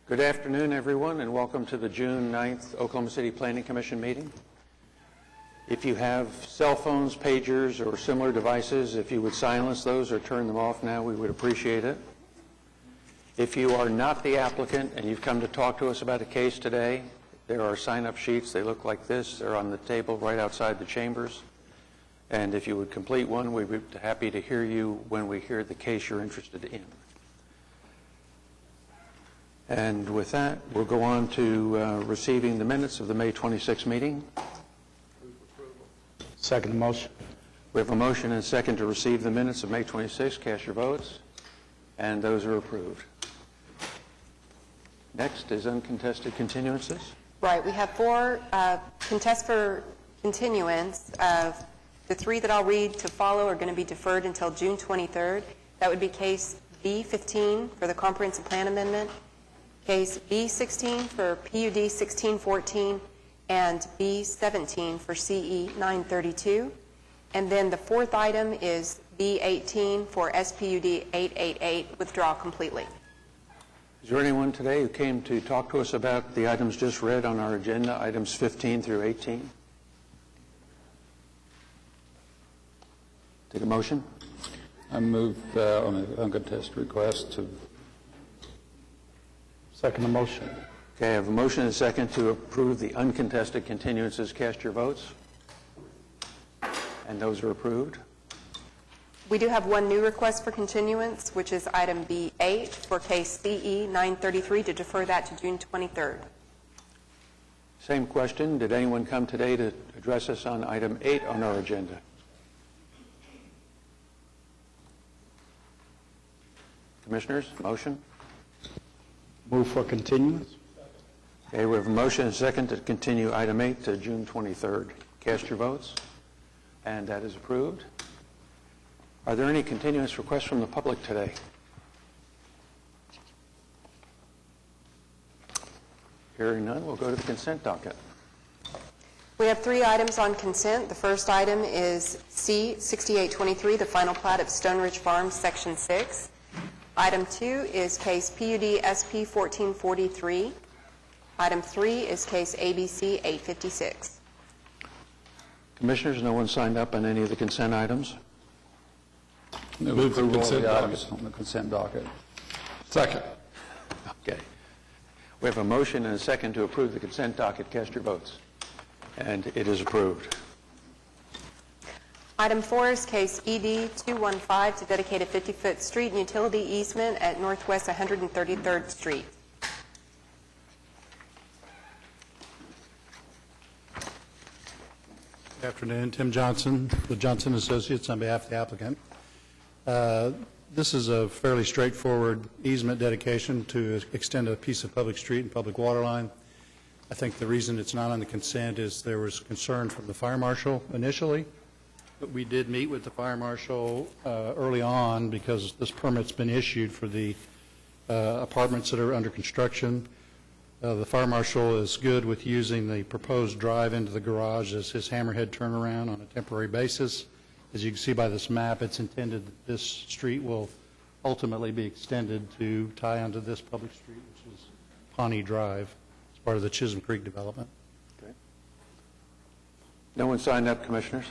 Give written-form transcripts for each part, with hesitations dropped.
Good afternoon, everyone, and welcome to the June 9th Oklahoma City Planning Commission meeting. If you have cell phones, pagers, or similar devices, if you would silence those or turn them off now, we would appreciate it. If you are not the applicant and you've come to talk to us about a case today, there are sign-up sheets. They look like this. They're on the table right outside the chambers. And if you would complete one, we'd be happy to hear you when we hear the case you're interested in. And with that, we'll go on to receiving the minutes of the May 26th meeting. Second motion. We have a motion and a second to receive the minutes of May 26th. Cast your votes. And those are approved. Next is uncontested continuances. Right. We have 4 contests for continuance. The 3 that I'll read to follow are going to be deferred until June 23rd. That would be case B15 for the comprehensive plan amendment, case B16 for PUD 1614, and B17 for CE 932. And then the 4th item is B18 for SPUD 888, withdraw completely. Is there anyone today who came to talk to us about the items just read on our agenda, items 15 through 18? Take a motion. I move on an uncontested request to second the motion. Okay, I have a motion and a second to approve the uncontested continuances. Cast your votes. And those are approved. We do have 1 new request for continuance, which is item B8 for case CE 933, to defer that to June 23rd. Same question. Did anyone come today to address us on item 8 on our agenda? Commissioners, motion? Move for continuance. Okay, we have a motion and a second to continue item 8 to June 23rd. Cast your votes. And that is approved. Are there any continuance requests from the public today? Hearing none, we'll go to the consent docket. We have 3 items on consent. The first item is C6823, the final plat of Stone Ridge Farms, Section 6. Item 2 is case PUD SP 1443. Item 3 is case ABC 856. Commissioners, no one signed up on any of the consent items? Move the consent items on the consent docket. Second. Okay. We have a motion and a second to approve the consent docket. Cast your votes. And it is approved. Item 4 is case ED 215 to dedicate a 50-foot street and utility easement at Northwest 133rd Street. Good afternoon. Tim Johnson, the Johnson Associates, on behalf of the applicant. This is a fairly straightforward easement dedication to extend a piece of public street and public water line. I think the reason it's not on the consent is there was concern from the fire marshal initially, but we did meet with the fire marshal early on because this permit's been issued for the apartments that are under construction. The fire marshal is good with using the proposed drive into the garage as his hammerhead turnaround on a temporary basis. As you can see by this map, it's intended that this street will ultimately be extended to tie onto this public street, which is Pawnee Drive, as part of the Chisholm Creek development. Okay. No one signed up, Commissioners?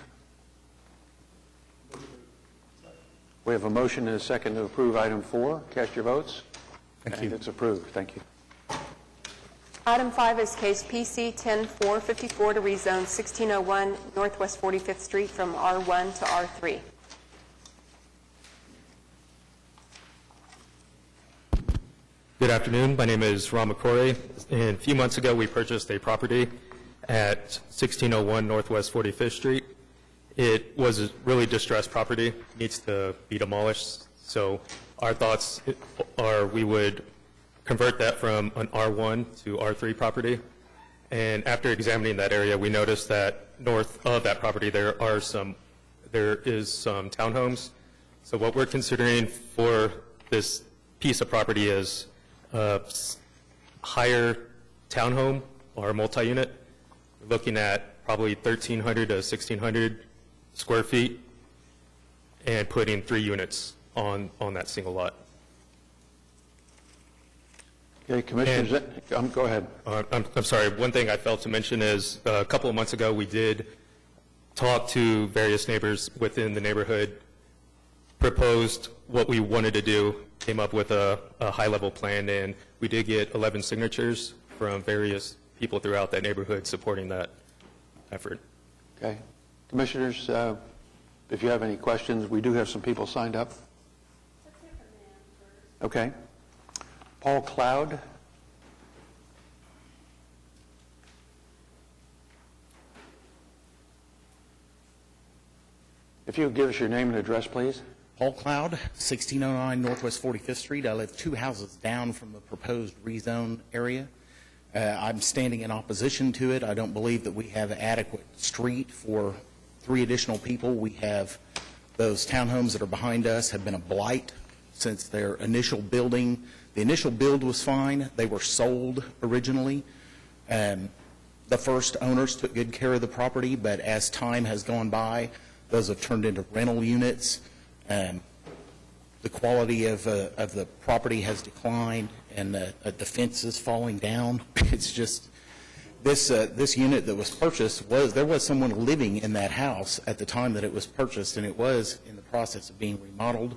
We have a motion and a second to approve item 4. Cast your votes. Thank you. And it's approved. Thank you. Item 5 is case PC 10454 to rezone 1601 Northwest 45th Street from R1 to R3. Good afternoon. My name is Ram McCory. And a few months ago, we purchased a property at 1601 Northwest 45th Street. It was a really distressed property, needs to be demolished. So our thoughts are we would convert that from an R1 to R3 property. And after examining that area, we noticed that north of that property there is some townhomes. So what we're considering for this piece of property is a higher townhome or multi-unit. We're looking at probably 1,300 to 1,600 square feet and putting 3 units on that single lot. Okay, Commissioners, go ahead. I'm sorry, one thing I failed to mention is a couple of months ago, we did talk to various neighbors within the neighborhood, proposed what we wanted to do, came up with a high-level plan, and we did get 11 signatures from various people throughout that neighborhood supporting that effort. Okay. Commissioners, if you have any questions, we do have some people signed up. Okay. Paul Cloud. If you would give us your name and address, please. Paul Cloud, 1609 Northwest 45th Street. I live 2 houses down from the proposed rezone area. I'm standing in opposition to it. I don't believe that we have adequate street for 3 additional people. We have those townhomes that are behind us have been a blight since their initial building. The initial build was fine. They were sold originally. The first owners took good care of the property, but as time has gone by, those have turned into rental units. The quality of the property has declined, and the fence is falling down. It's just this unit that was purchased there was someone living in that house at the time that it was purchased, and it was in the process of being remodeled.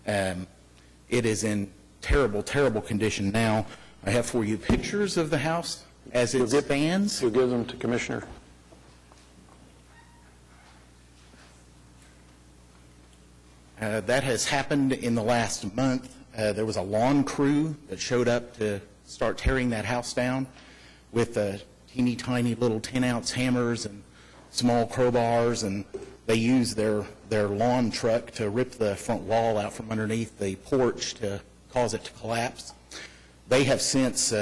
It is in terrible, terrible condition now. I have for you pictures of the house as it stands. You'll give them to Commissioner. That has happened in the last month. There was a lawn crew that showed up to start tearing that house down with teeny tiny little 10-ounce hammers and small crowbars, and they used their lawn truck to rip the front wall out from underneath the porch to cause it to collapse. They have since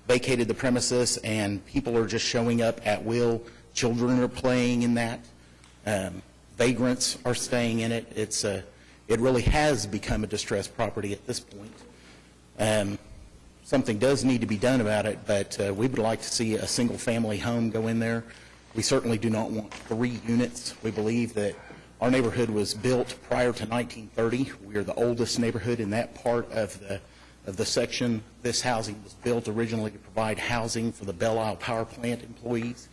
vacated the premises, and people are just showing up at will. Children are playing in that. Vagrants are staying in it. It really has become a distressed property at this point. Something does need to be done about it, but we would like to see a single-family home go in there. We certainly do not want 3 units. We believe that our neighborhood was built prior to 1930. We are the oldest neighborhood in that part of the section. This housing was built originally to provide housing for the Belle Isle Power Plant employees.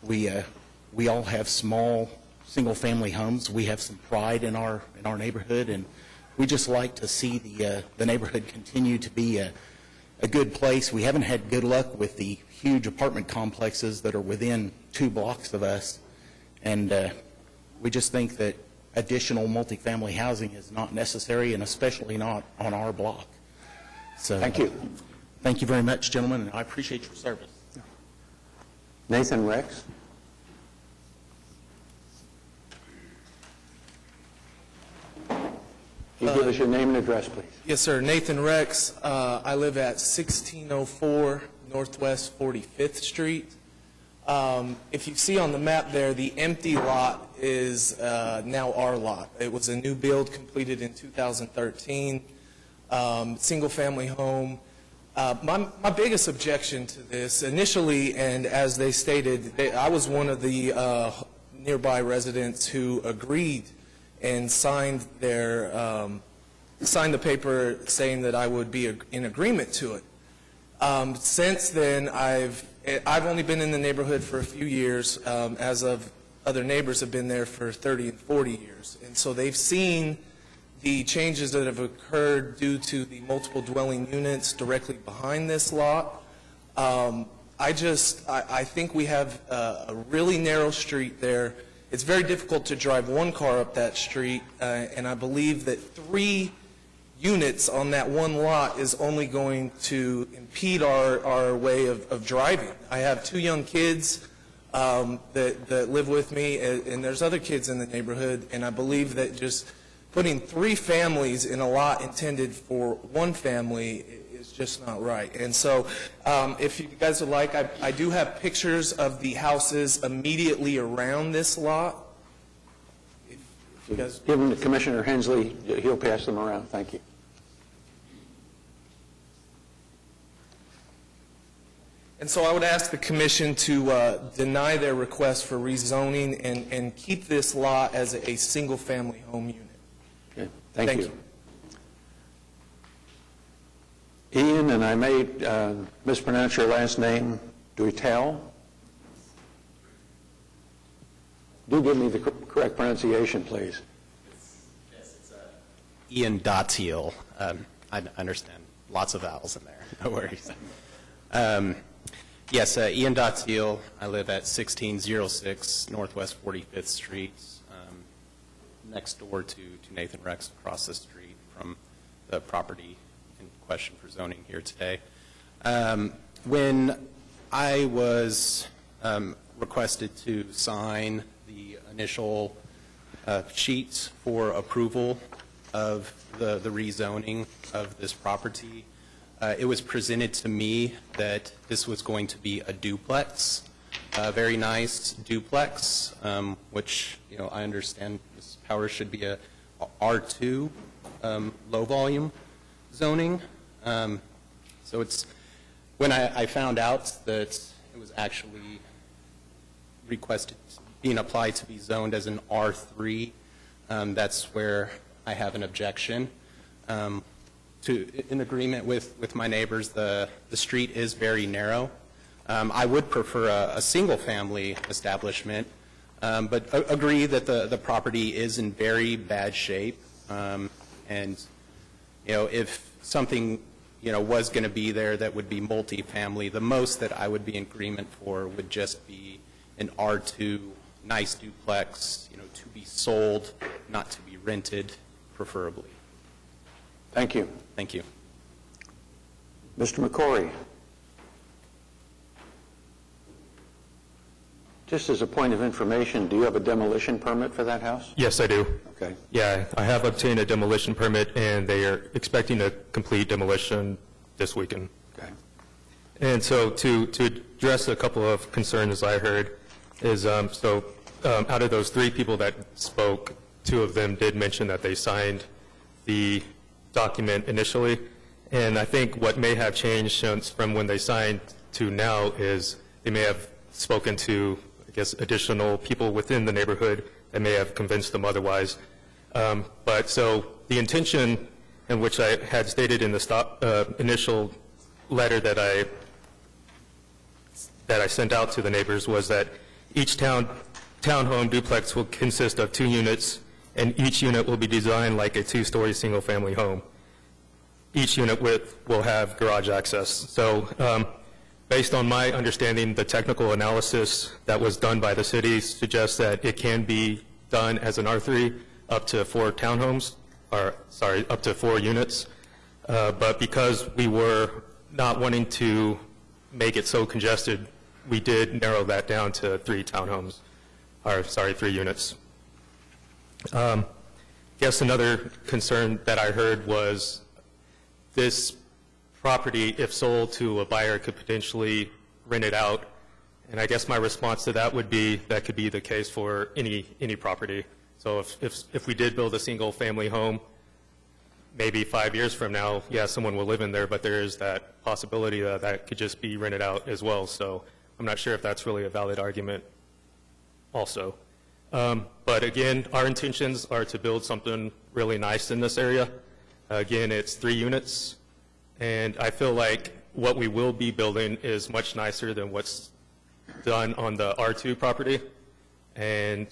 We all have small single-family homes. We have some pride in our neighborhood, and we just like to see the neighborhood continue to be a good place. We haven't had good luck with the huge apartment complexes that are within 2 blocks of us, and we just think that additional multifamily housing is not necessary, and especially not on our block. So, Thank you. Thank you very much, gentlemen, and I appreciate your service. Nathan Rex. You give us your name and address, please. Yes, sir. Nathan Rex. I live at 1604 Northwest 45th Street. If you see on the map there, the empty lot is now our lot. It was a new build completed in 2013, single-family home. My biggest objection to this initially, and as they stated, I was one of the nearby residents who agreed and signed the paper saying that I would be in agreement to it. Since then, I've only been in the neighborhood for a few years, as of other neighbors have been there for 30 and 40 years. And so they've seen the changes that have occurred due to the multiple dwelling units directly behind this lot. I think we have a really narrow street there. It's very difficult to drive one car up that street, and I believe that 3 units on that one lot is only going to impede our way of driving. I have 2 young kids that live with me, and there's other kids in the neighborhood, and I believe that just putting 3 families in a lot intended for 1 family is just not right. And so if you guys would like, I do have pictures of the houses immediately around this lot. If you guys Give them to Commissioner Hensley. He'll pass them around. Thank you. And so I would ask the commission to deny their request for rezoning and keep this lot as a single-family home unit. Okay. Thank you. Ian, and I may mispronounce your last name, Duitel? Do give me the correct pronunciation, please. Ian Dottiel. I understand lots of vowels in there. No worries. Yes, Ian Dottiel. I live at 1606 Northwest 45th Street, next door to Nathan Rex, across the street from the property in question for zoning here today. When I was requested to sign the initial sheets for approval of the rezoning of this property, it was presented to me that this was going to be a duplex, a very nice duplex, which, you know, I understand Ms. Powers should be a R2 low volume zoning. So it's, when I found out that it was actually requested, being applied to be zoned as an R3, that's where I have an objection. In agreement with my neighbors, the street is very narrow. I would prefer a single-family establishment, but agree that the property is in very bad shape. And, you know, if something, you know, was going to be there that would be multifamily, the most that I would be in agreement for would just be an R2 nice duplex, you know, to be sold, not to be rented, preferably. Thank you. Thank you. Mr. McCory. Just as a point of information, do you have a demolition permit for that house? Yes, I do. Okay. Yeah, I have obtained a demolition permit, and they are expecting a complete demolition this weekend. Okay. And so to address a couple of concerns I heard is, out of those 3 people that spoke, 2 of them did mention that they signed the document initially. And I think what may have changed since from when they signed to now is they may have spoken to, I guess, additional people within the neighborhood that may have convinced them otherwise. But so the intention, in which I had stated in the initial letter that I sent out to the neighbors, was that each townhome duplex will consist of 2 units, and each unit will be designed like a 2-story single-family home. Each unit will have garage access. So based on my understanding, the technical analysis that was done by the city suggests that it can be done as an R3 up to 4 townhomes, or sorry, up to 4 units. But because we were not wanting to make it so congested, we did narrow that down to 3 townhomes, or sorry, 3 units. I guess another concern that I heard was this property, if sold to a buyer, could potentially rent it out. And I guess my response to that would be that could be the case for any property. So if we did build a single-family home, maybe 5 years from now, yeah, someone will live in there, but there is that possibility that that could just be rented out as well. So I'm not sure if that's really a valid argument also. But again, our intentions are to build something really nice in this area. Again, it's 3 units, and I feel like what we will be building is much nicer than what's done on the R2 property, and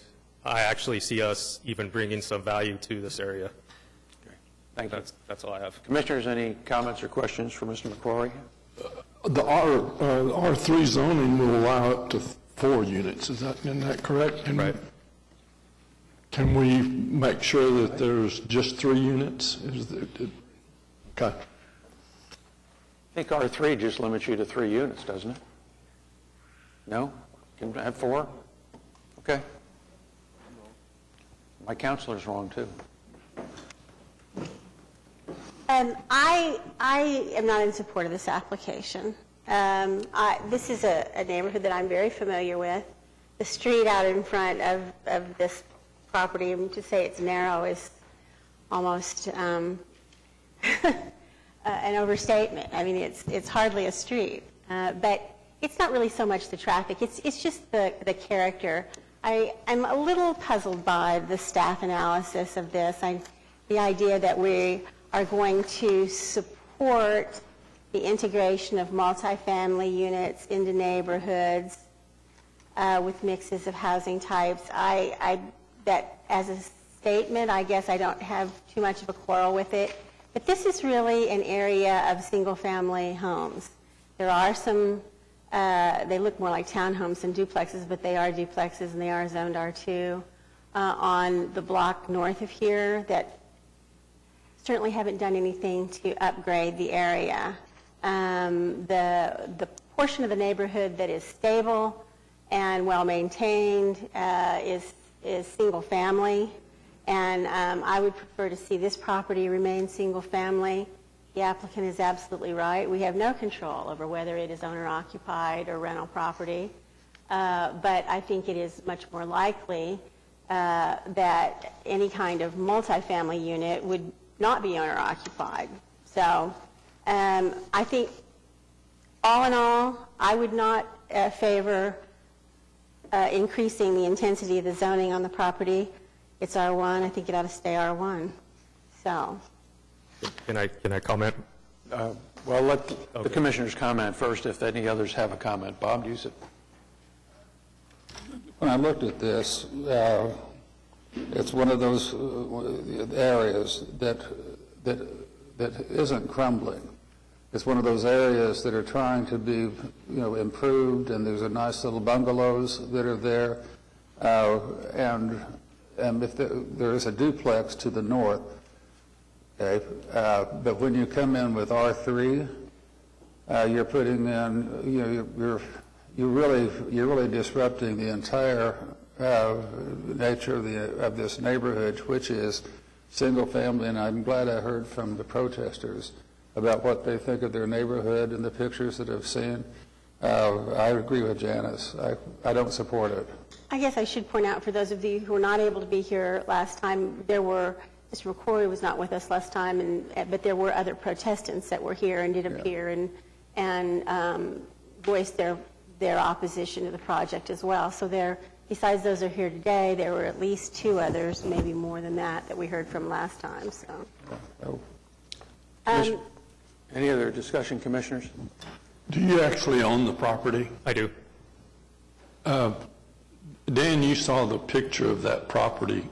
I actually see us even bringing some value to this area. Okay. Thank you. That's all I have. Commissioners, any comments or questions for Mr. McCrory? The R3 zoning will allow up to 4 units. Isn't that correct? Right. Can we make sure that there's just 3 units? Okay. I think R3 just limits you to 3 units, doesn't it? No? Can I have 4? Okay. My counselor's wrong, too. I am not in support of this application. This is a neighborhood that I'm very familiar with. The street out in front of this property, to say it's narrow is almost an overstatement. I mean, it's hardly a street, but it's not really so much the traffic. It's just the character. I'm a little puzzled by the staff analysis of this. The idea that we are going to support the integration of multifamily units into neighborhoods with mixes of housing types. That as a statement, I guess I don't have too much of a quarrel with it. But this is really an area of single-family homes. There are some, they look more like townhomes than duplexes, but they are duplexes and they are zoned R2 on the block north of here that certainly haven't done anything to upgrade the area. The portion of the neighborhood that is stable and well-maintained is single-family. And I would prefer to see this property remain single-family. The applicant is absolutely right. We have no control over whether it is owner-occupied or rental property. But I think it is much more likely that any kind of multifamily unit would not be owner-occupied. So I think, all in all, I would not favor increasing the intensity of the zoning on the property. It's R1. I think it ought to stay R1. So. Can I comment? Well, let the commissioners comment first if any others have a comment. Bob, use it. When I looked at this, it's one of those areas that isn't crumbling. It's one of those areas that are trying to be, improved, and there's a nice little bungalows that are there, and if there is a duplex to the north, okay, but when you come in with R3, you're putting in, you're really disrupting the entire nature of this neighborhood, which is single family, and I'm glad I heard from the protesters about what they think of their neighborhood and the pictures that I've seen. I agree with Janice. I don't support it. I guess I should point out for those of you who were not able to be here last time, Mr. McCrory was not with us last time, but there were other protestants that were here and did appear and voiced their opposition to the project as well. So besides those who are here today, there were at least 2 others, maybe more than that we heard from last time. So. Any other discussion, commissioners? Do you actually own the property? I do. Dan, you saw the picture of that property.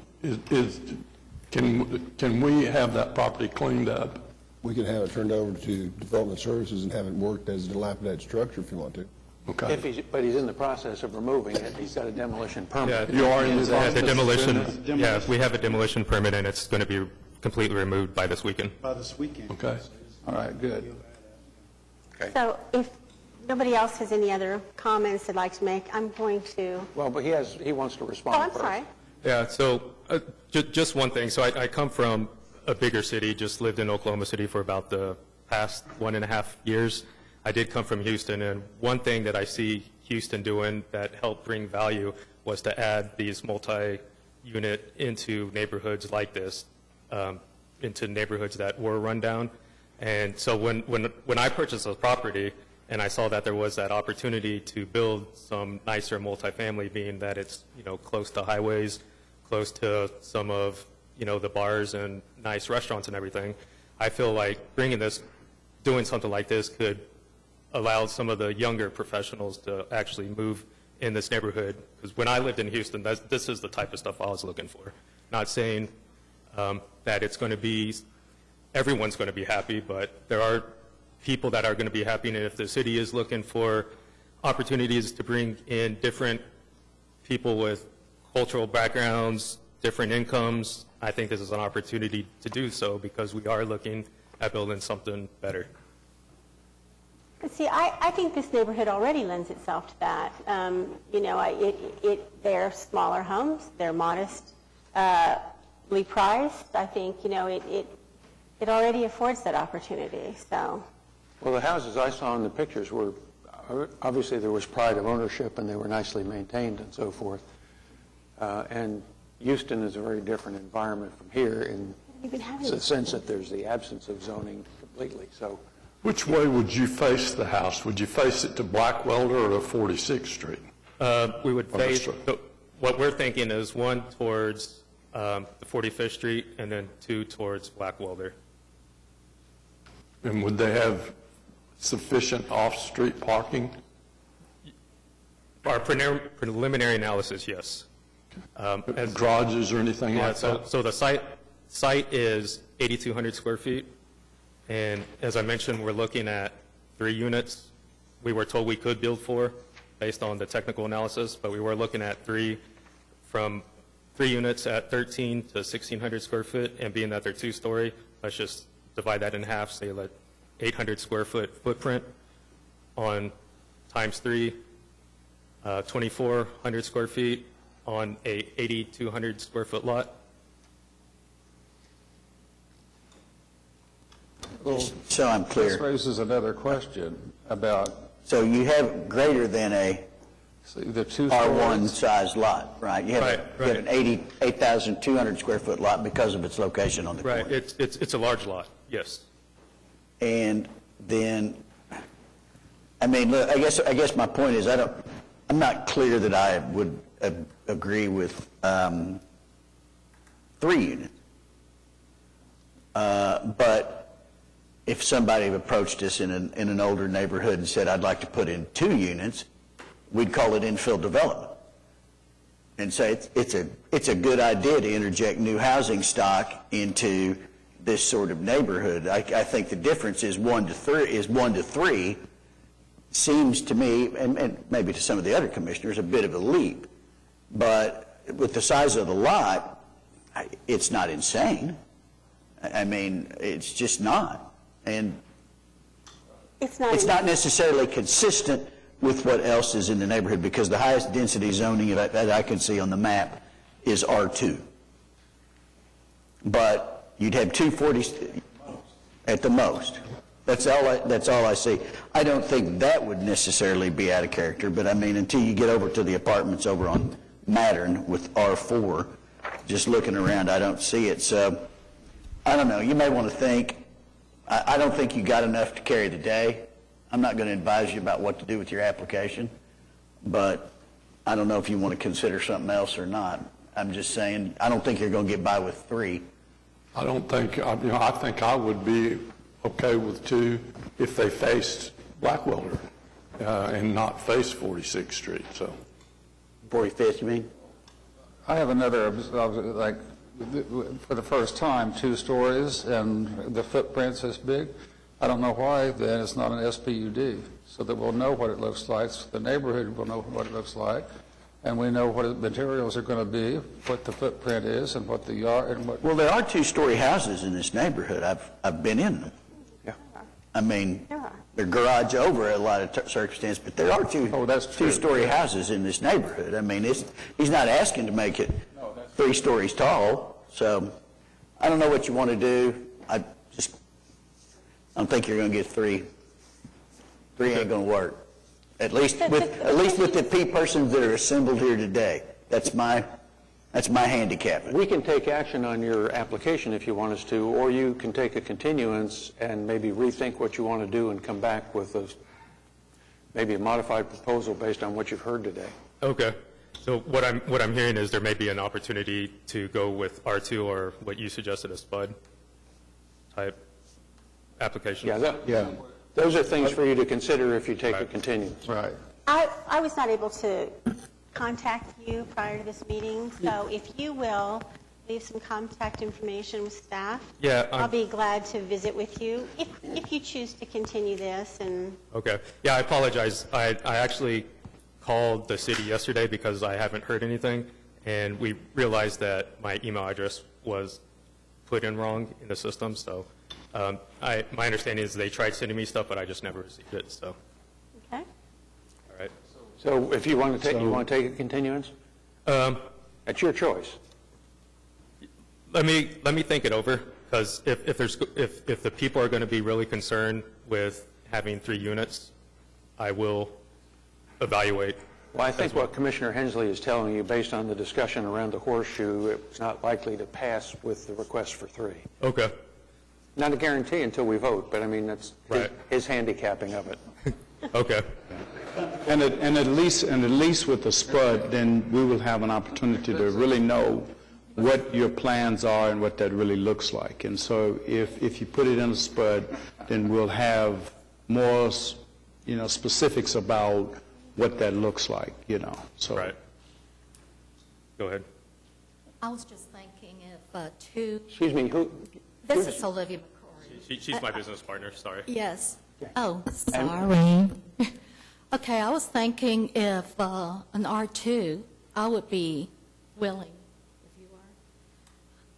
Can we have that property cleaned up? We can have it turned over to Development Services and have it worked as a dilapidated structure if you want to. Okay. But he's in the process of removing it. He's got a demolition permit. Yeah, You are in the process the demolition. of doing Yeah, we have a demolition permit, and it's going to be completely removed by this weekend. Okay. All right, good. So if nobody else has any other comments they'd like to make, I'm going to. Well, but he wants to respond Oh, I'm first. sorry. Yeah, so just one thing. So I come from a bigger city, just lived in Oklahoma City for about the past 1.5 years. I did come from Houston, and one thing that I see Houston doing that helped bring value was to add these multi-unit into neighborhoods like this, into neighborhoods that were run down. And so when I purchased a property and I saw that there was that opportunity to build some nicer multifamily, being that it's, close to highways, close to some of, the bars and nice restaurants and everything, I feel like doing something like this could allow some of the younger professionals to actually move in this neighborhood. Because when I lived in Houston, this is the type of stuff I was looking for. Not saying that it's going to be, everyone's going to be happy, but there are people that are going to be happy, and if the city is looking for opportunities to bring in different people with cultural backgrounds, different incomes, I think this is an opportunity to do so because we are looking at building something better. See, I think this neighborhood already lends itself to that. They're smaller homes. They're modestly priced. I think, it already affords that opportunity. So. Well, the houses I saw in the pictures were, obviously there was pride of ownership and they were nicely maintained and so forth. And Houston is a very different environment from here in the sense that there's the absence of zoning completely. So. Which way would you face the house? Would you face it to Blackwelder or 46th Street? We would face, what we're thinking is 1 towards the 45th Street and then 2 towards Blackwelder. And would they have sufficient off-street parking? Our preliminary analysis, yes. Garages or anything Yeah, like that? so the site is 8,200 square feet, and as I mentioned, we're looking at 3 units. We were told we could build 4 based on the technical analysis, but we were looking at 3 units at 13 to 1,600 square foot, and being that they're 2-story, let's just divide that in half, say like 800 square foot footprint on times 3, 2,400 square feet on a 8,200 square foot lot. So I'm This clear. raises another question about So you have greater than a the 2 R1 stories. size lot, right? You have you have an 8,200 square foot lot because of its location on the corner. Right, it's a large lot, yes. And then, I mean, look, I guess my point is I'm not clear that I would agree with 3 units. But if somebody approached us in an older neighborhood and said, I'd like to put in 2 units, we'd call it infill development. And say it's a good idea to interject new housing stock into this sort of neighborhood. I think the difference is 1 to 3 seems to me, and maybe to some of the other commissioners, a bit of a leap. But with the size of the lot, it's not insane. I mean, it's just not. And It's not necessarily consistent with what else is in the neighborhood, because the highest density zoning that I can see on the map is R2. But you'd have 240 at the most. That's all I see. I don't think that would necessarily be out of character, but I mean, until you get over to the apartments over on Mattern with R4, just looking around, I don't see it. So, I don't know. You may want to think. I don't think you got enough to carry the day. I'm not going to advise you about what to do with your application, but I don't know if you want to consider something else or not. I'm just saying, I don't think you're going to get by with 3. I don't think, I think I would be okay with 2 if they faced Blackwelder and not face 46th Street, so. 45th, you mean? I have another, like, for the first time, 2 stories, and the footprint's this big. I don't know why then it's not an SPUD, so that we'll know what it looks like, so the neighborhood will know what it looks like, and we know what the materials are going to be, what the footprint is, and what the yard, and what... Well, there are 2-story houses in this neighborhood. I've been in them. Yeah. I mean, they're garage over a lot of circumstances, but there are 2-story houses in this neighborhood. I mean, he's not asking to make it 3 stories tall, so I don't know what you want to do. I don't think you're going to get 3. 3 ain't going to work. At least with the persons that are assembled here today. That's my handicap. We can take action on your application if you want us to, or you can take a continuance and maybe rethink what you want to do and come back with maybe a modified proposal based on what you've heard today. Okay. So what I'm hearing is there may be an opportunity to go with R2 or what you suggested, a SPUD type application. Yeah. Those are things for you to consider if you take a continuance. Right. I was not able to contact you prior to this meeting, so if you will leave some contact information with staff, I'll be glad to visit with you if you choose to continue this. And Okay. Yeah, I apologize. I actually called the city yesterday because I haven't heard anything, and we realized that my email address was put in wrong in the system. So my understanding is they tried sending me stuff, but I just never received it. So. Okay. All right. So if you want to take a continuance? That's your choice. Let me think it over, because if the people are going to be really concerned with having 3 units, I will evaluate. Well, I think what Commissioner Hensley is telling you, based on the discussion around the horseshoe, it's not likely to pass with the request for 3. Okay. Not a guarantee until we vote, but I mean, that's his handicapping of it. Okay. And at least with the SPUD, then we will have an opportunity to really know what your plans are and what that really looks like. And so if you put it in a SPUD, then we'll have more, specifics about what that looks like, so. Right. Go ahead. I was just thinking if two, Excuse me, who? this is Olivia McCrory. She's my business partner, sorry. Yes. Oh, sorry. Okay, I was thinking if an R2, I would be willing, if you are.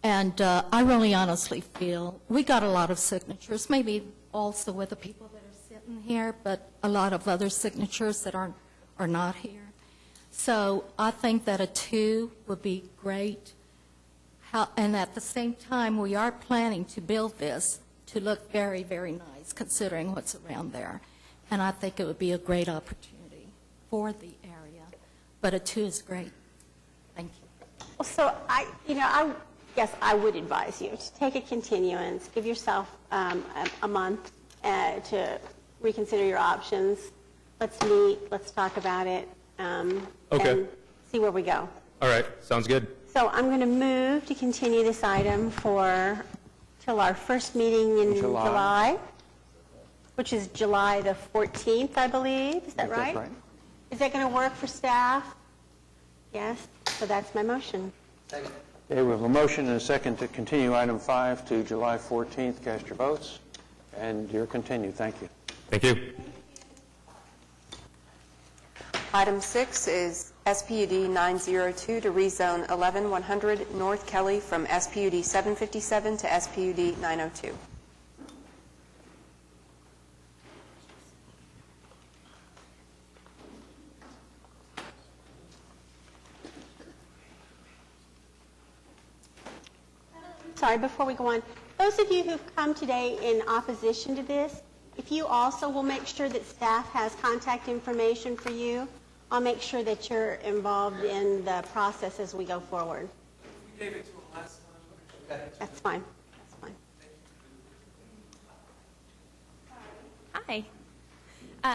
And I really honestly feel, we got a lot of signatures, maybe also with the people that are sitting here, but a lot of other signatures that are not here. So I think that a 2 would be great. And at the same time, we are planning to build this to look very, very nice, considering what's around there. And I think it would be a great opportunity for the area. But a 2 is great. Thank you. So I guess I would advise you to take a continuance, give yourself a month to reconsider your options. Let's meet, let's talk about it, Okay. and see where we go. All right, sounds good. So I'm going to move to continue this item till our first meeting in July, which is July the 14th, I believe. Is that right? That's right. Is that going to work for staff? Yes? So that's my motion. Okay, we have a motion and a second to continue item 5 to July 14th. Cast your votes, and you're continued. Thank you. Thank you. Item 6 is SPUD 902 to rezone 11100 North Kelly from SPUD 757 to SPUD 902. Sorry, before we go on, those of you who've come today in opposition to this, if you also will make sure that staff has contact information for you, I'll make sure that you're involved in the process as we go forward. We gave it to him last time. That's fine. That's fine. Hi.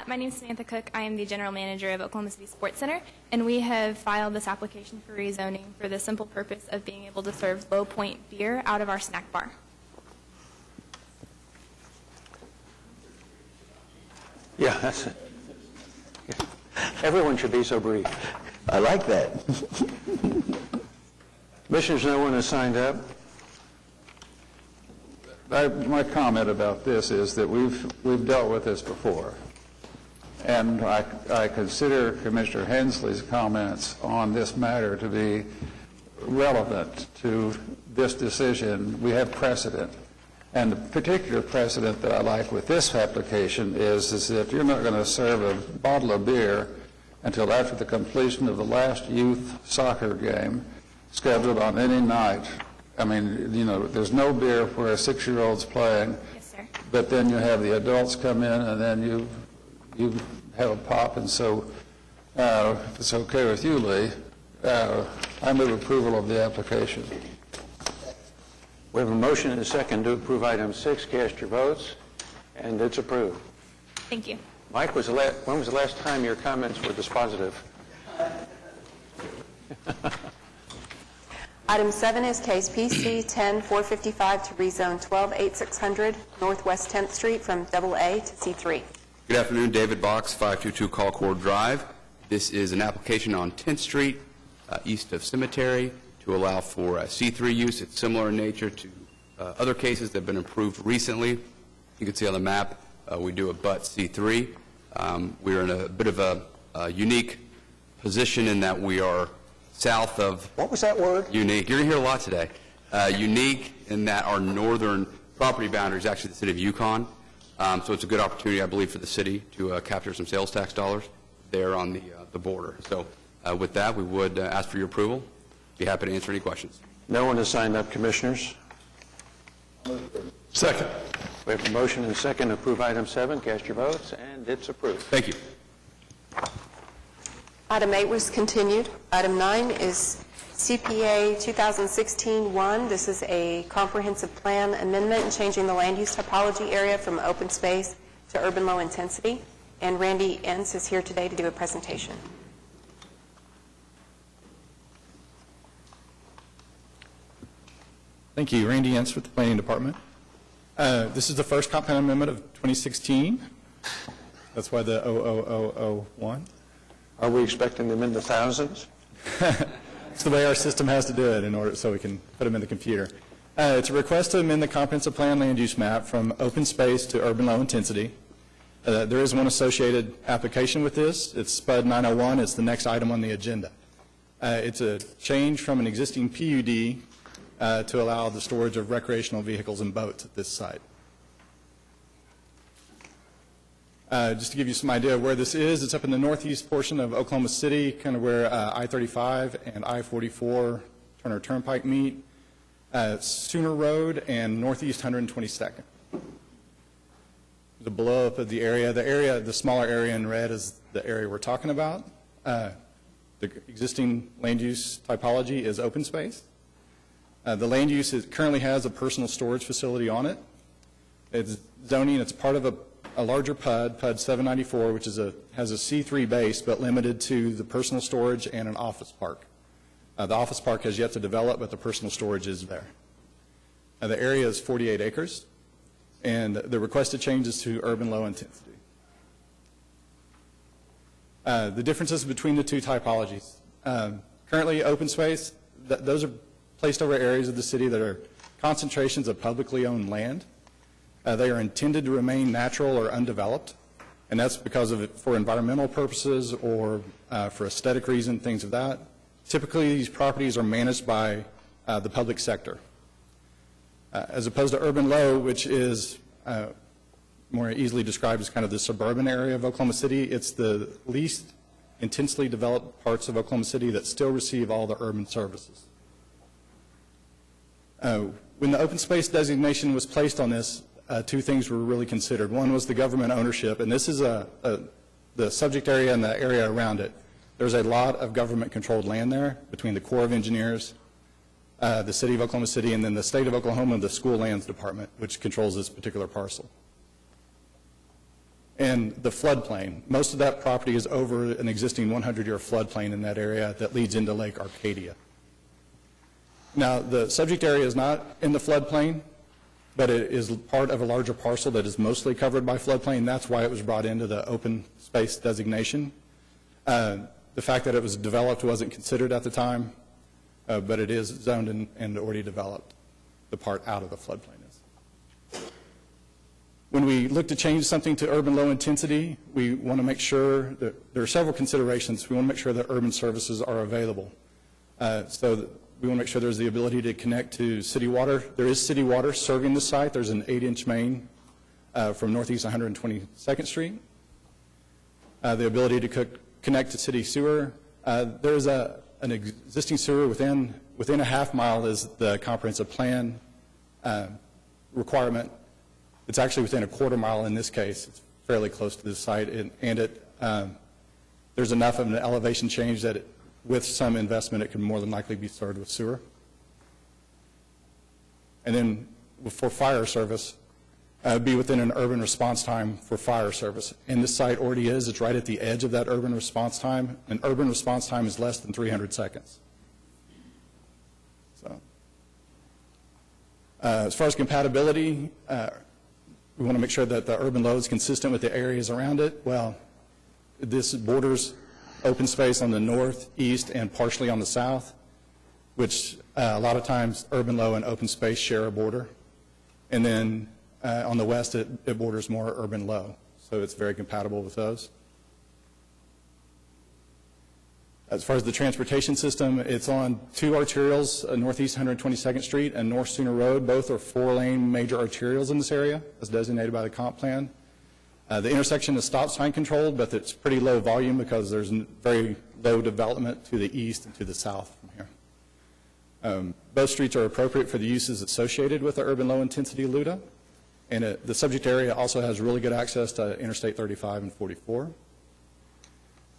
My name is Samantha Cook. I am the general manager of Oklahoma City Sports Center, and we have filed this application for rezoning for the simple purpose of being able to serve Low Point beer out of our snack bar. Yeah, that's it. Everyone should be so brief. I like that. Commissioners, no one has signed up. My comment about this is that we've dealt with this before. And I consider Commissioner Hensley's comments on this matter to be relevant to this decision. We have precedent. And the particular precedent that I like with this application is that you're not going to serve a bottle of beer until after the completion of the last youth soccer game scheduled on any night. I mean, there's no beer where a 6-year-old's playing. Yes, sir. But then you have the adults come in, and then you have a pop. And so, if it's okay with you, Lee, I move approval of the application. We have a motion and a second to approve item 6. Cast your votes, and it's approved. Thank you. Mike, when was the last time your comments were dispositive? Item 7 is case PC 10-455 to rezone 12-8600 Northwest 10th Street from AA to C3. Good afternoon, David Box, 522 Colcord Drive. This is an application on 10th Street, east of Cemetery, to allow for C3 use. It's similar in nature to other cases that have been approved recently. You can see on the map, we do abut C3. We're in a bit of a unique position in that we are south of... What was that word? Unique. You're going to hear a lot today. Unique in that our northern property boundary is actually the city of Yukon. So it's a good opportunity, I believe, for the city to capture some sales tax dollars there on the border. So with that, we would ask for your approval. Be happy to answer any questions. No one has signed up, Commissioners. Second. We have a motion and a second to approve item 7. Cast your votes, and it's approved. Thank you. Item 8 was continued. Item 9 is CPA 2016-1. This is a comprehensive plan amendment and changing the land use topology area from open space to urban low intensity. And Randy Entz is here today to do a presentation. Thank you. Randy Entz with the Planning Department. This is the first comp plan amendment of 2016. That's why the 00001. Are we expecting them in the thousands? It's the way our system has to do it in order so we can put them in the computer. It's a request to amend the comprehensive plan land use map from open space to urban low intensity. There is one associated application with this. It's SPUD 901. It's the next item on the agenda. It's a change from an existing PUD to allow the storage of recreational vehicles and boats at this site. Just to give you some idea of where this is, it's up in the northeast portion of Oklahoma City, kind of where I-35 and I-44 Turner Turnpike meet, Sooner Road and northeast 122nd. The blow up of the area, the smaller area in red is the area we're talking about. The existing land use typology is open space. The land use currently has a personal storage facility on it. It's zoning, it's part of a larger PUD, PUD 794, which has a C3 base, but limited to the personal storage and an office park. The office park has yet to develop, but the personal storage is there. The area is 48 acres, and the requested changes to urban low intensity. The differences between the two typologies. Currently, open space, those are placed over areas of the city that are concentrations of publicly owned land. They are intended to remain natural or undeveloped, and that's because of for environmental purposes or for aesthetic reasons, things of that. Typically, these properties are managed by the public sector. As opposed to urban low, which is more easily described as kind of the suburban area of Oklahoma City, it's the least intensely developed parts of Oklahoma City that still receive all the urban services. When the open space designation was placed on this, two things were really considered. One was the government ownership, and this is the subject area and the area around it. There's a lot of government-controlled land there between the Corps of Engineers, the City of Oklahoma City, and then the State of Oklahoma, the School Lands Department, which controls this particular parcel. And the floodplain. Most of that property is over an existing 100-year floodplain in that area that leads into Lake Arcadia. Now, the subject area is not in the floodplain, but it is part of a larger parcel that is mostly covered by floodplain. That's why it was brought into the open space designation. The fact that it was developed wasn't considered at the time, but it is zoned and already developed, the part out of the floodplain is. When we look to change something to urban low intensity, we want to make sure that there are several considerations. We want to make sure that urban services are available. So we want to make sure there's the ability to connect to city water. There is city water serving the site. There's an 8-inch main from northeast 122nd Street. The ability to connect to city sewer. There's an existing sewer within a half mile is the comprehensive plan requirement. It's actually within a quarter mile in this case. It's fairly close to the site, and there's enough of an elevation change that with some investment, it could more than likely be served with sewer. And then for fire service, be within an urban response time for fire service. And this site already is. It's right at the edge of that urban response time. An urban response time is less than 300 seconds. So, as far as compatibility, we want to make sure that the urban load is consistent with the areas around it. Well, this borders open space on the north, east, and partially on the south, which a lot of times urban low and open space share a border. And then on the west, it borders more urban low. So it's very compatible with those. As far as the transportation system, it's on two arterials, northeast 122nd Street and North Sooner Road. Both are 4-lane major arterials in this area, as designated by the comp plan. The intersection is stop sign controlled, but it's pretty low volume because there's very low development to the east and to the south from here. Both streets are appropriate for the uses associated with the urban low intensity LUDA, and the subject area also has really good access to Interstate 35 and 44.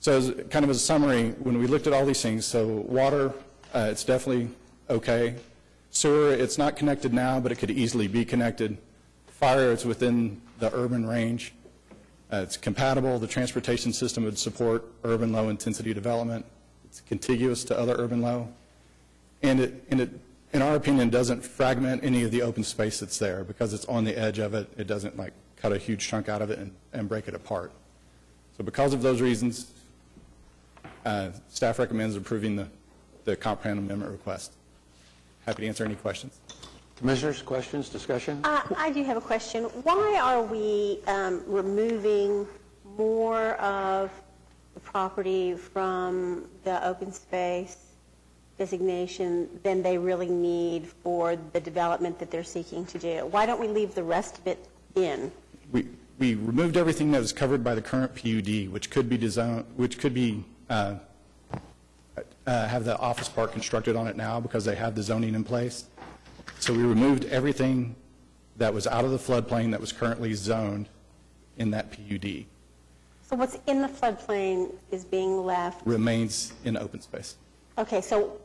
So as kind of as a summary, when we looked at all these things, so water, it's definitely okay. Sewer, it's not connected now, but it could easily be connected. Fire, it's within the urban range. It's compatible. The transportation system would support urban low intensity development. It's contiguous to other urban low. And it, in our opinion, doesn't fragment any of the open space that's there because it's on the edge of it. It doesn't like cut a huge chunk out of it and break it apart. So because of those reasons, staff recommends approving the comprehensive amendment request. Happy to answer any questions. Commissioners, questions, discussion? I do have a question. Why are we removing more of the property from the open space designation than they really need for the development that they're seeking to do? Why don't we leave the rest of it in? We removed everything that was covered by the current PUD, which could be have the office park constructed on it now because they have the zoning in place. So we removed everything that was out of the floodplain that was currently zoned in that PUD. So what's in the floodplain is being left? Remains in open space. Okay, so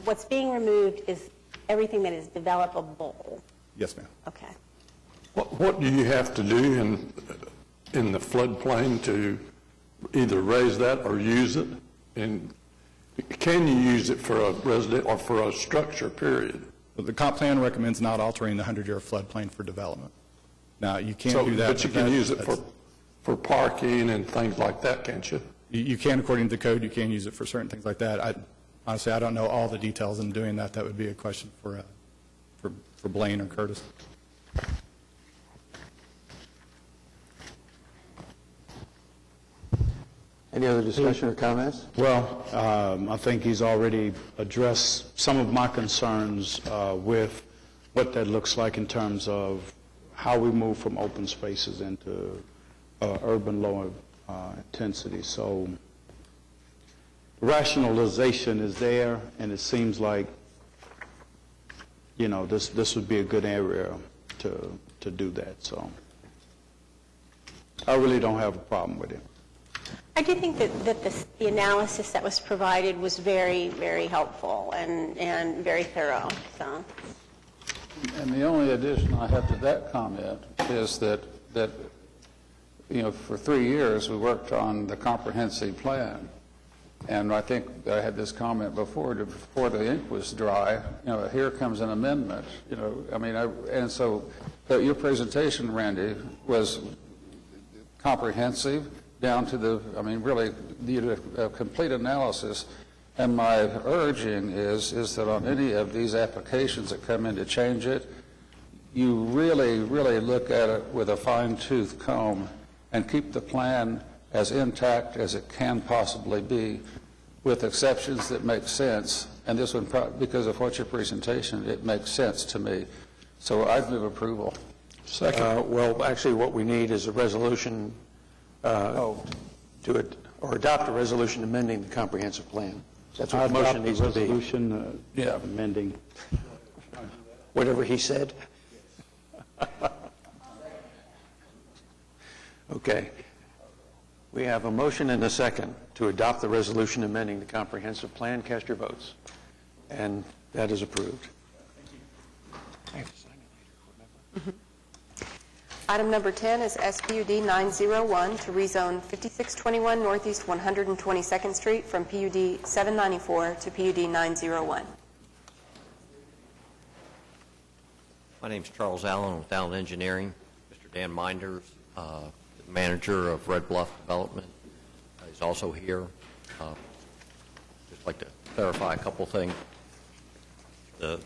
what's being removed is everything that is developable? Yes, ma'am. Okay. What do you have to do in the floodplain to either raise that or use it? And can you use it for a resident or for a structure, period? Well, the comp plan recommends not altering the 100-year floodplain for development. Now, you can't do that. But you can use it for parking and things like that, can't you? You can, according to the code, you can use it for certain things like that. Honestly, I don't know all the details in doing that. That would be a question for Blaine or Curtis. Any other discussion or comments? Well, I think he's already addressed some of my concerns with what that looks like in terms of how we move from open spaces into urban low intensity. So rationalization is there, and it seems like, you know, this would be a good area to do that. So I really don't have a problem with it. I do think that the analysis that was provided was very, very helpful and very thorough. So. And the only addition I have to that comment is that you know, for 3 years we worked on the comprehensive plan, and I think I had this comment before the ink was dry. You know, here comes an amendment. You know, I mean, and so your presentation, Randy, was comprehensive. Down to the, I mean, really, the complete analysis. And my urging is that on any of these applications that come in to change it, you really, really look at it with a fine-tooth comb and keep the plan as intact as it can possibly be, with exceptions that make sense. And this one, because of what your presentation, it makes sense to me. So I'd move approval. Second. Well, actually, what we need is a resolution to it, or adopt a resolution amending the comprehensive plan. That's what the motion needs to be. Resolution amending. Whatever he said. Okay. We have a motion and a second to adopt the resolution amending the comprehensive plan. Cast your votes. And that is approved. I have to sign it later, remember? Item number 10 is SPUD 901 to rezone 5621 Northeast 122nd Street from PUD 794 to PUD 901. My name is Charles Allen with Allen Engineering. Mr. Dan Minders, the manager of Red Bluff Development, is also here. Just like to clarify a couple things. The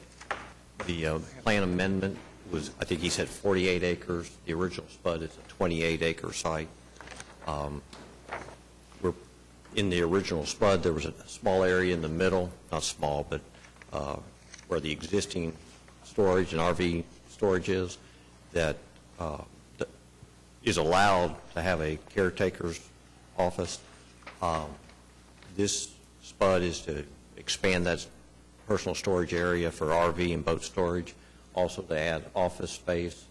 plan amendment was, I think he said 48 acres. The original SPUD is a 28-acre site. In the original SPUD, there was a small area in the middle, not small, but where the existing storage and RV storage is, that is allowed to have a caretaker's office. This SPUD is to expand that personal storage area for RV and boat storage, also to add office space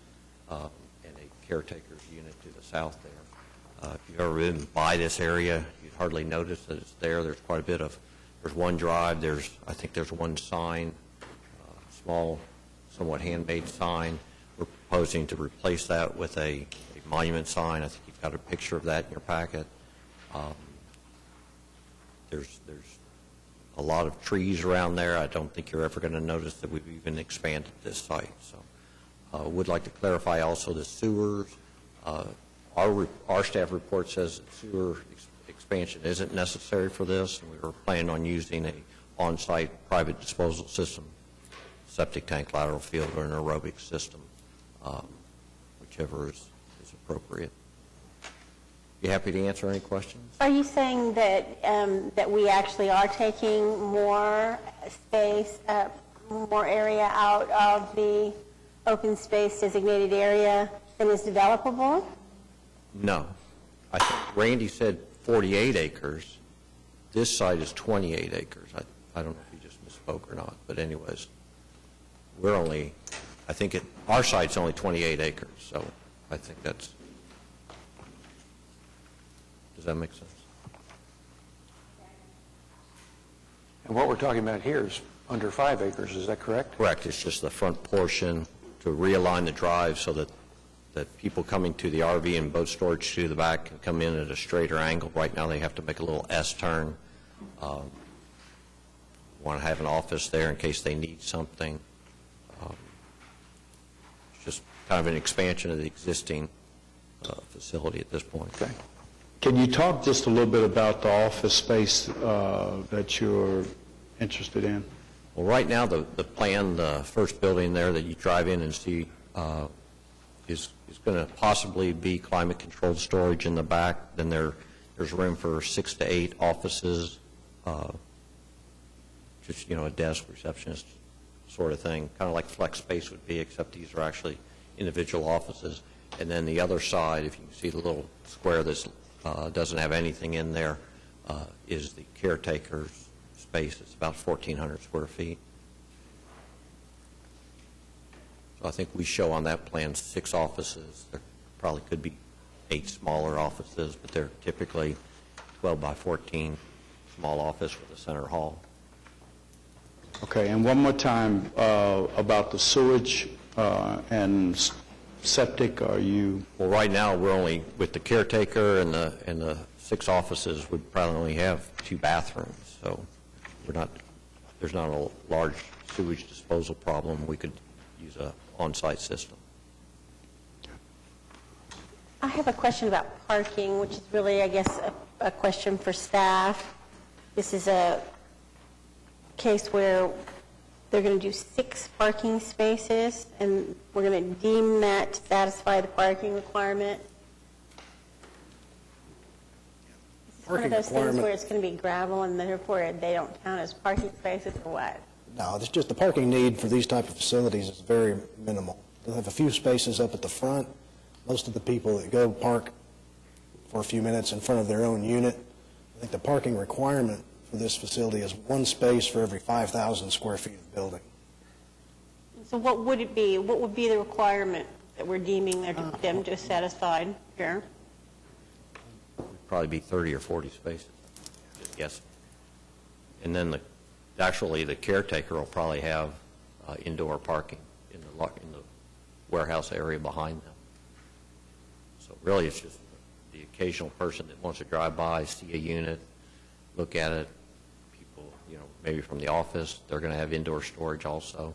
and a caretaker's unit to the south there. If you've ever been by this area, you'd hardly notice that it's there. There's quite a bit of, there's one drive, I think there's one sign, small, somewhat handmade sign. We're proposing to replace that with a monument sign. I think you've got a picture of that in your packet. There's a lot of trees around there. I don't think you're ever going to notice that we've even expanded this site. So would like to clarify also the sewers Our staff report says that sewer expansion isn't necessary for this, and we were planning on using a on-site private disposal system, septic tank, lateral field, or an aerobic system, whichever is appropriate. Be happy to answer any questions. Are you saying that that we actually are taking more space, more area out of the open space designated area than is developable? No. I think Randy said 48 acres. This site is 28 acres. I don't know if he just misspoke or not, but anyways, we're only, I think our site's only 28 acres, so I think that's, does that make sense? And what we're talking about here is under 5 acres, is that correct? Correct. It's just the front portion to realign the drive so that people coming to the RV and boat storage to the back can come in at a straighter angle. Right now they have to make a little S-turn. Want to have an office there in case they need something. It's just kind of an expansion of the existing facility at this point. Okay. Can you talk just a little bit about the office space that you're interested in? Well, right now, the plan, the first building there that you drive in and see is going to possibly be climate-controlled storage in the back. Then there's room for 6 to 8 offices, just, a desk, receptionist sort of thing, kind of like flex space would be, except these are actually individual offices. And then the other side, if you can see the little square that doesn't have anything in there, is the caretaker's space. It's about 1,400 square feet. So I think we show on that plan 6 offices. There probably could be 8 smaller offices, but they're typically 12 by 14 small office with a center hall. Okay, and one more time about the sewage and septic. Are you? Well, right now we're only with the caretaker and the 6 offices would probably only have 2 bathrooms. So there's not a large sewage disposal problem. We could use a on-site system. I have a question about parking, which is really, I guess, a question for staff. This is a case where they're going to do 6 parking spaces, and we're going to deem that to satisfy the parking requirement. Is this one of those things where it's going to be gravel and therefore they don't count as parking spaces, or what? No, it's just the parking need for these type of facilities is very minimal. They'll have a few spaces up at the front. Most of the people that go park for a few minutes in front of their own unit. I think the parking requirement for this facility is 1 space for every 5,000 square feet of building. So what would it be? What would be the requirement that we're deeming them to satisfied here? It'd probably be 30 or 40 spaces, just guessing. And then actually the caretaker will probably have indoor parking in the warehouse area behind them. So really it's just the occasional person that wants to drive by, see a unit, look at it. People, maybe from the office, they're going to have indoor storage also.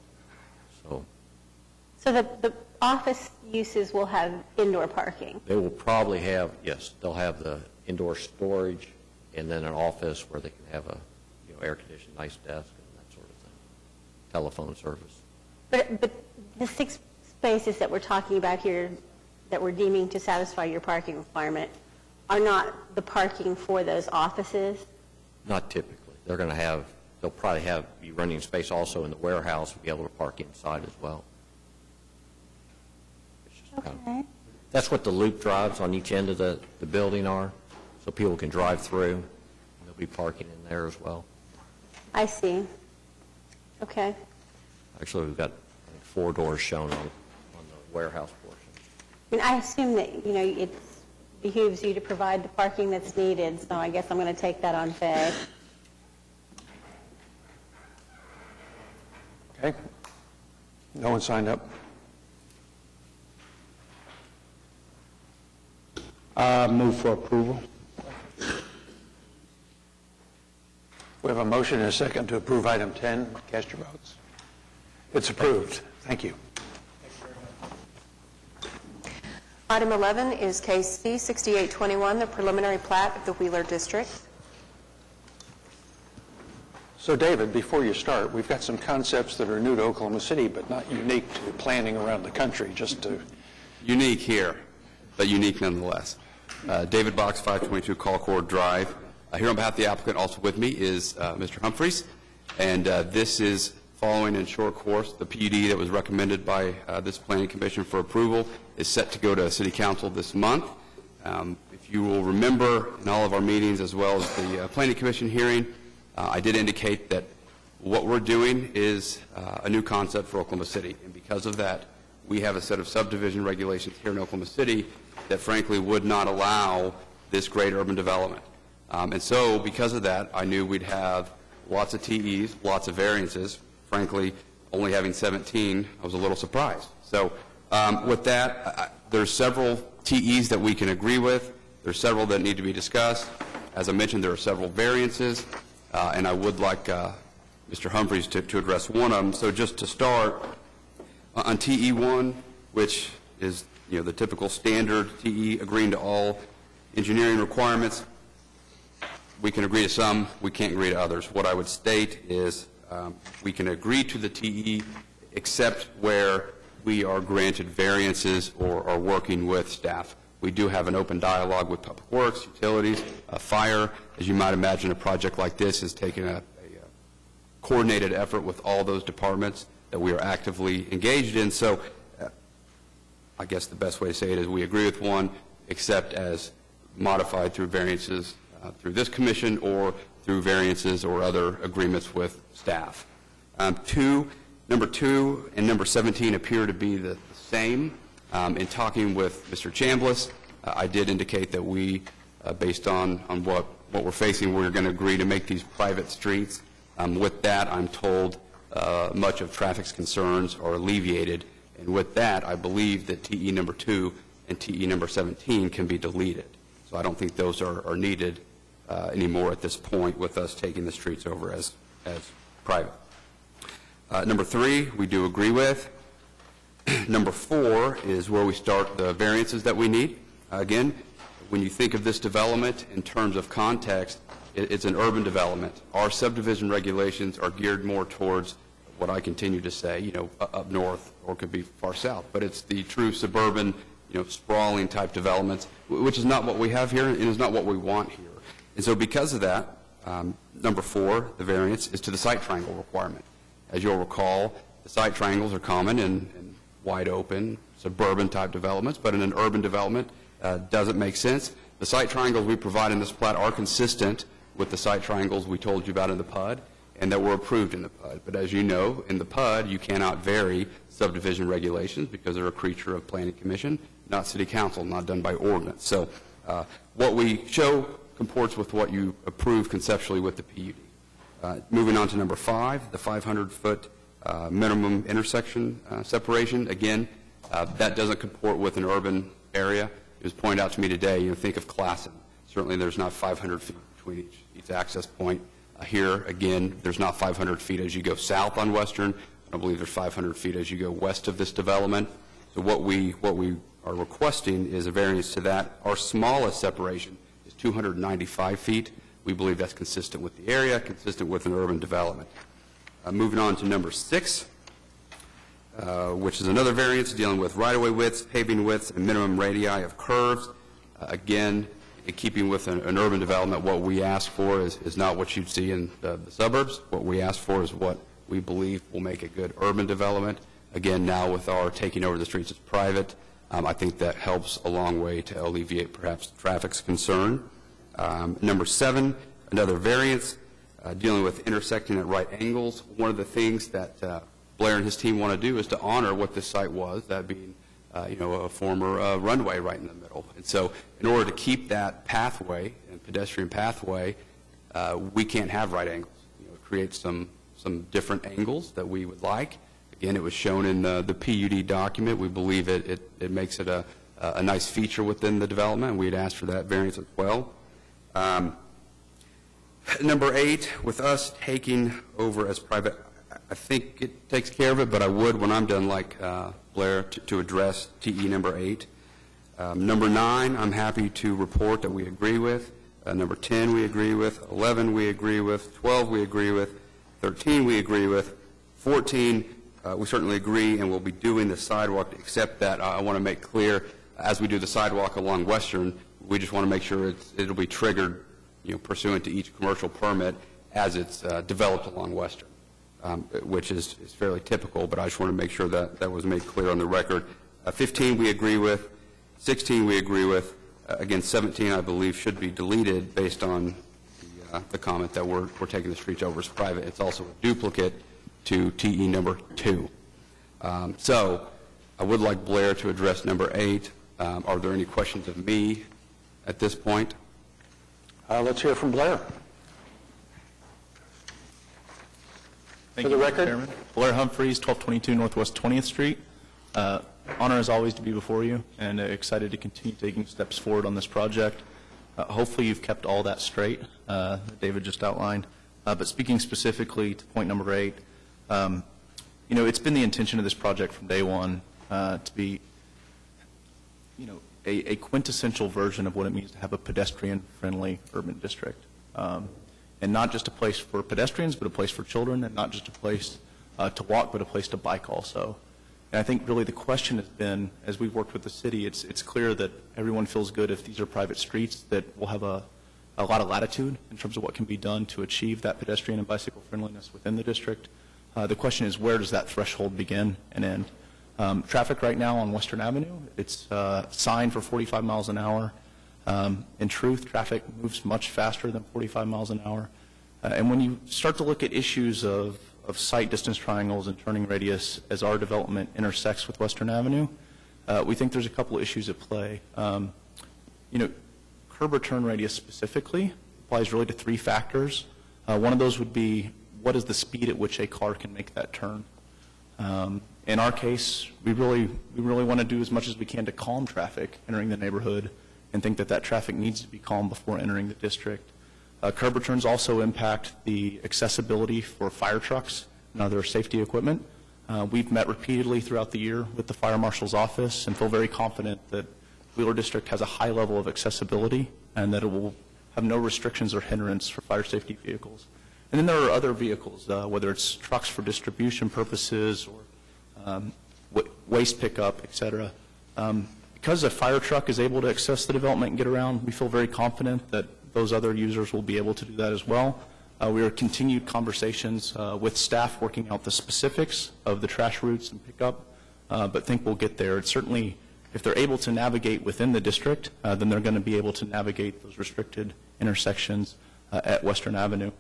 So the office uses will have indoor parking? They will probably have, yes, they'll have the indoor storage and then an office where they can have a air-conditioned, nice desk and that sort of thing, telephone service. But the 6 spaces that we're talking about here that we're deeming to satisfy your parking requirement are not the parking for those offices? Not typically. They'll probably have running space also in the warehouse, be able to park inside as well. Okay. That's what the loop drives on each end of the building are, so people can drive through. And they'll be parking in there as well. I see. Okay. Actually, we've got 4 doors shown on the warehouse portion. I mean, I assume that, it behooves you to provide the parking that's needed, so I guess I'm going to take that on faith. Okay. No one signed up? Move for approval. We have a motion and a second to approve item 10. Cast your votes. It's approved. Thank you. Item 11 is case C-6821, the preliminary plat of the Wheeler District. So David, before you start, we've got some concepts that are new to Oklahoma City, but not unique to planning around the country, just to... Unique here, but unique nonetheless. David Box, 522 Colcord Drive. Here on behalf of the applicant, also with me is Mr. Humphreys, and this is following in short course. The PUD that was recommended by this Planning Commission for approval is set to go to City Council this month. If you will remember in all of our meetings as well as the Planning Commission hearing, I did indicate that what we're doing is a new concept for Oklahoma City, and because of that, we have a set of subdivision regulations here in Oklahoma City that frankly would not allow this great urban development. And so because of that, I knew we'd have lots of TEs, lots of variances. Frankly, only having 17, I was a little surprised. So with that, there's several TEs that we can agree with. There's several that need to be discussed. As I mentioned, there are several variances, and I would like Mr. Humphreys to address one of them. So just to start, on TE1, which is the typical standard TE agreeing to all engineering requirements, we can agree to some, we can't agree to others. What I would state is we can agree to the TE except where we are granted variances or are working with staff. We do have an open dialogue with Public Works, Utilities, Fire. As you might imagine, a project like this is taking a coordinated effort with all those departments that we are actively engaged in. So I guess the best way to say it is we agree with one, except as modified through variances through this commission or through variances or other agreements with staff. Number 2 and number 17 appear to be the same. In talking with Mr. Chambliss, I did indicate that we, based on what we're facing, we're going to agree to make these private streets. With that, I'm told much of traffic's concerns are alleviated. And with that, I believe that TE number 2 and TE number 17 can be deleted. So I don't think those are needed anymore at this point with us taking the streets over as private. Number 3, we do agree with. Number 4 is where we start the variances that we need. Again, when you think of this development in terms of context, it's an urban development. Our subdivision regulations are geared more towards what I continue to say, up north or could be far south. But it's the true suburban, sprawling type developments, which is not what we have here and is not what we want here. And so because of that, number 4, the variance, is to the site triangle requirement. As you'll recall, the site triangles are common in wide open, suburban type developments, but in an urban development, doesn't make sense. The site triangles we provide in this plat are consistent with the site triangles we told you about in the PUD and that were approved in the PUD. But as you know, in the PUD, you cannot vary subdivision regulations because they're a creature of Planning Commission, not City Council, not done by ordinance. So what we show comports with what you approve conceptually with the PUD. Moving on to number 5, the 500-foot minimum intersection separation. Again, that doesn't comport with an urban area. It was pointed out to me today, think of Classen. Certainly there's not 500 feet between each access point. Here, again, there's not 500 feet as you go south on Western. I don't believe there's 500 feet as you go west of this development. So what we are requesting is a variance to that. Our smallest separation is 295 feet. We believe that's consistent with the area, consistent with an urban development. Moving on to number 6, which is another variance dealing with right-of-way widths, paving widths, and minimum radii of curves. Again, in keeping with an urban development, what we ask for is not what you'd see in the suburbs. What we ask for is what we believe will make a good urban development. Again, now with our taking over the streets as private, I think that helps a long way to alleviate perhaps traffic's concern. Number 7, another variance dealing with intersecting at right angles. One of the things that Blair and his team want to do is to honor what this site was, that being a former runway right in the middle. And so in order to keep that pathway and pedestrian pathway, we can't have right angles. It creates some different angles that we would like. Again, it was shown in the PUD document. We believe it makes it a nice feature within the development, and we'd ask for that variance as well. Number 8, with us taking over as private, I think it takes care of it, but I would, when I'm done, like Blair, to address TE number 8. Number 9, I'm happy to report that we agree with. Number 10, we agree with. 11, we agree with. 12, we agree with. 13, we agree with. 14, we certainly agree, and we'll be doing the sidewalk, except that I want to make clear, as we do the sidewalk along Western, we just want to make sure it'll be triggered, pursuant to each commercial permit as it's developed along Western, which is fairly typical, but I just want to make sure that that was made clear on the record. 15, we agree with. 16, we agree with. Again, 17, I believe, should be deleted based on the comment that we're taking the streets over as private. It's also a duplicate to TE number 2. So I would like Blair to address number 8. Are there any questions of me at this point? Let's hear from Blair. Thank you, Mr. Chairman. Blair Humphreys, 1222 Northwest 20th Street. Honor as always to be before you, and excited to continue taking steps forward on this project. Hopefully you've kept all that straight that David just outlined. But speaking specifically to point number 8, it's been the intention of this project from day one to be, a quintessential version of what it means to have a pedestrian-friendly urban district. And not just a place for pedestrians, but a place for children, and not just a place to walk, but a place to bike also. And I think really the question has been, as we've worked with the city, it's clear that everyone feels good if these are private streets, that we'll have a lot of latitude in terms of what can be done to achieve that pedestrian and bicycle friendliness within the district. The question is, where does that threshold begin and end? Traffic right now on Western Avenue, it's signed for 45 miles an hour. In truth, traffic moves much faster than 45 miles an hour. And when you start to look at issues of sight distance triangles and turning radius as our development intersects with Western Avenue, we think there's a couple of issues at play. Curb or turn radius specifically applies really to 3 factors. One of those would be, what is the speed at which a car can make that turn? In our case, we really want to do as much as we can to calm traffic entering the neighborhood, and think that that traffic needs to be calm before entering the district. Curb returns also impact the accessibility for fire trucks and other safety equipment. We've met repeatedly throughout the year with the Fire Marshal's office and feel very confident that Wheeler District has a high level of accessibility and that it will have no restrictions or hindrance for fire safety vehicles. And then there are other vehicles, whether it's trucks for distribution purposes or waste pickup, et cetera. Because a fire truck is able to access the development and get around, we feel very confident that those other users will be able to do that as well. We are continued conversations with staff working out the specifics of the trash routes and pickup, but think we'll get there. It's certainly, if they're able to navigate within the district, then they're going to be able to navigate those restricted intersections at Western Avenue.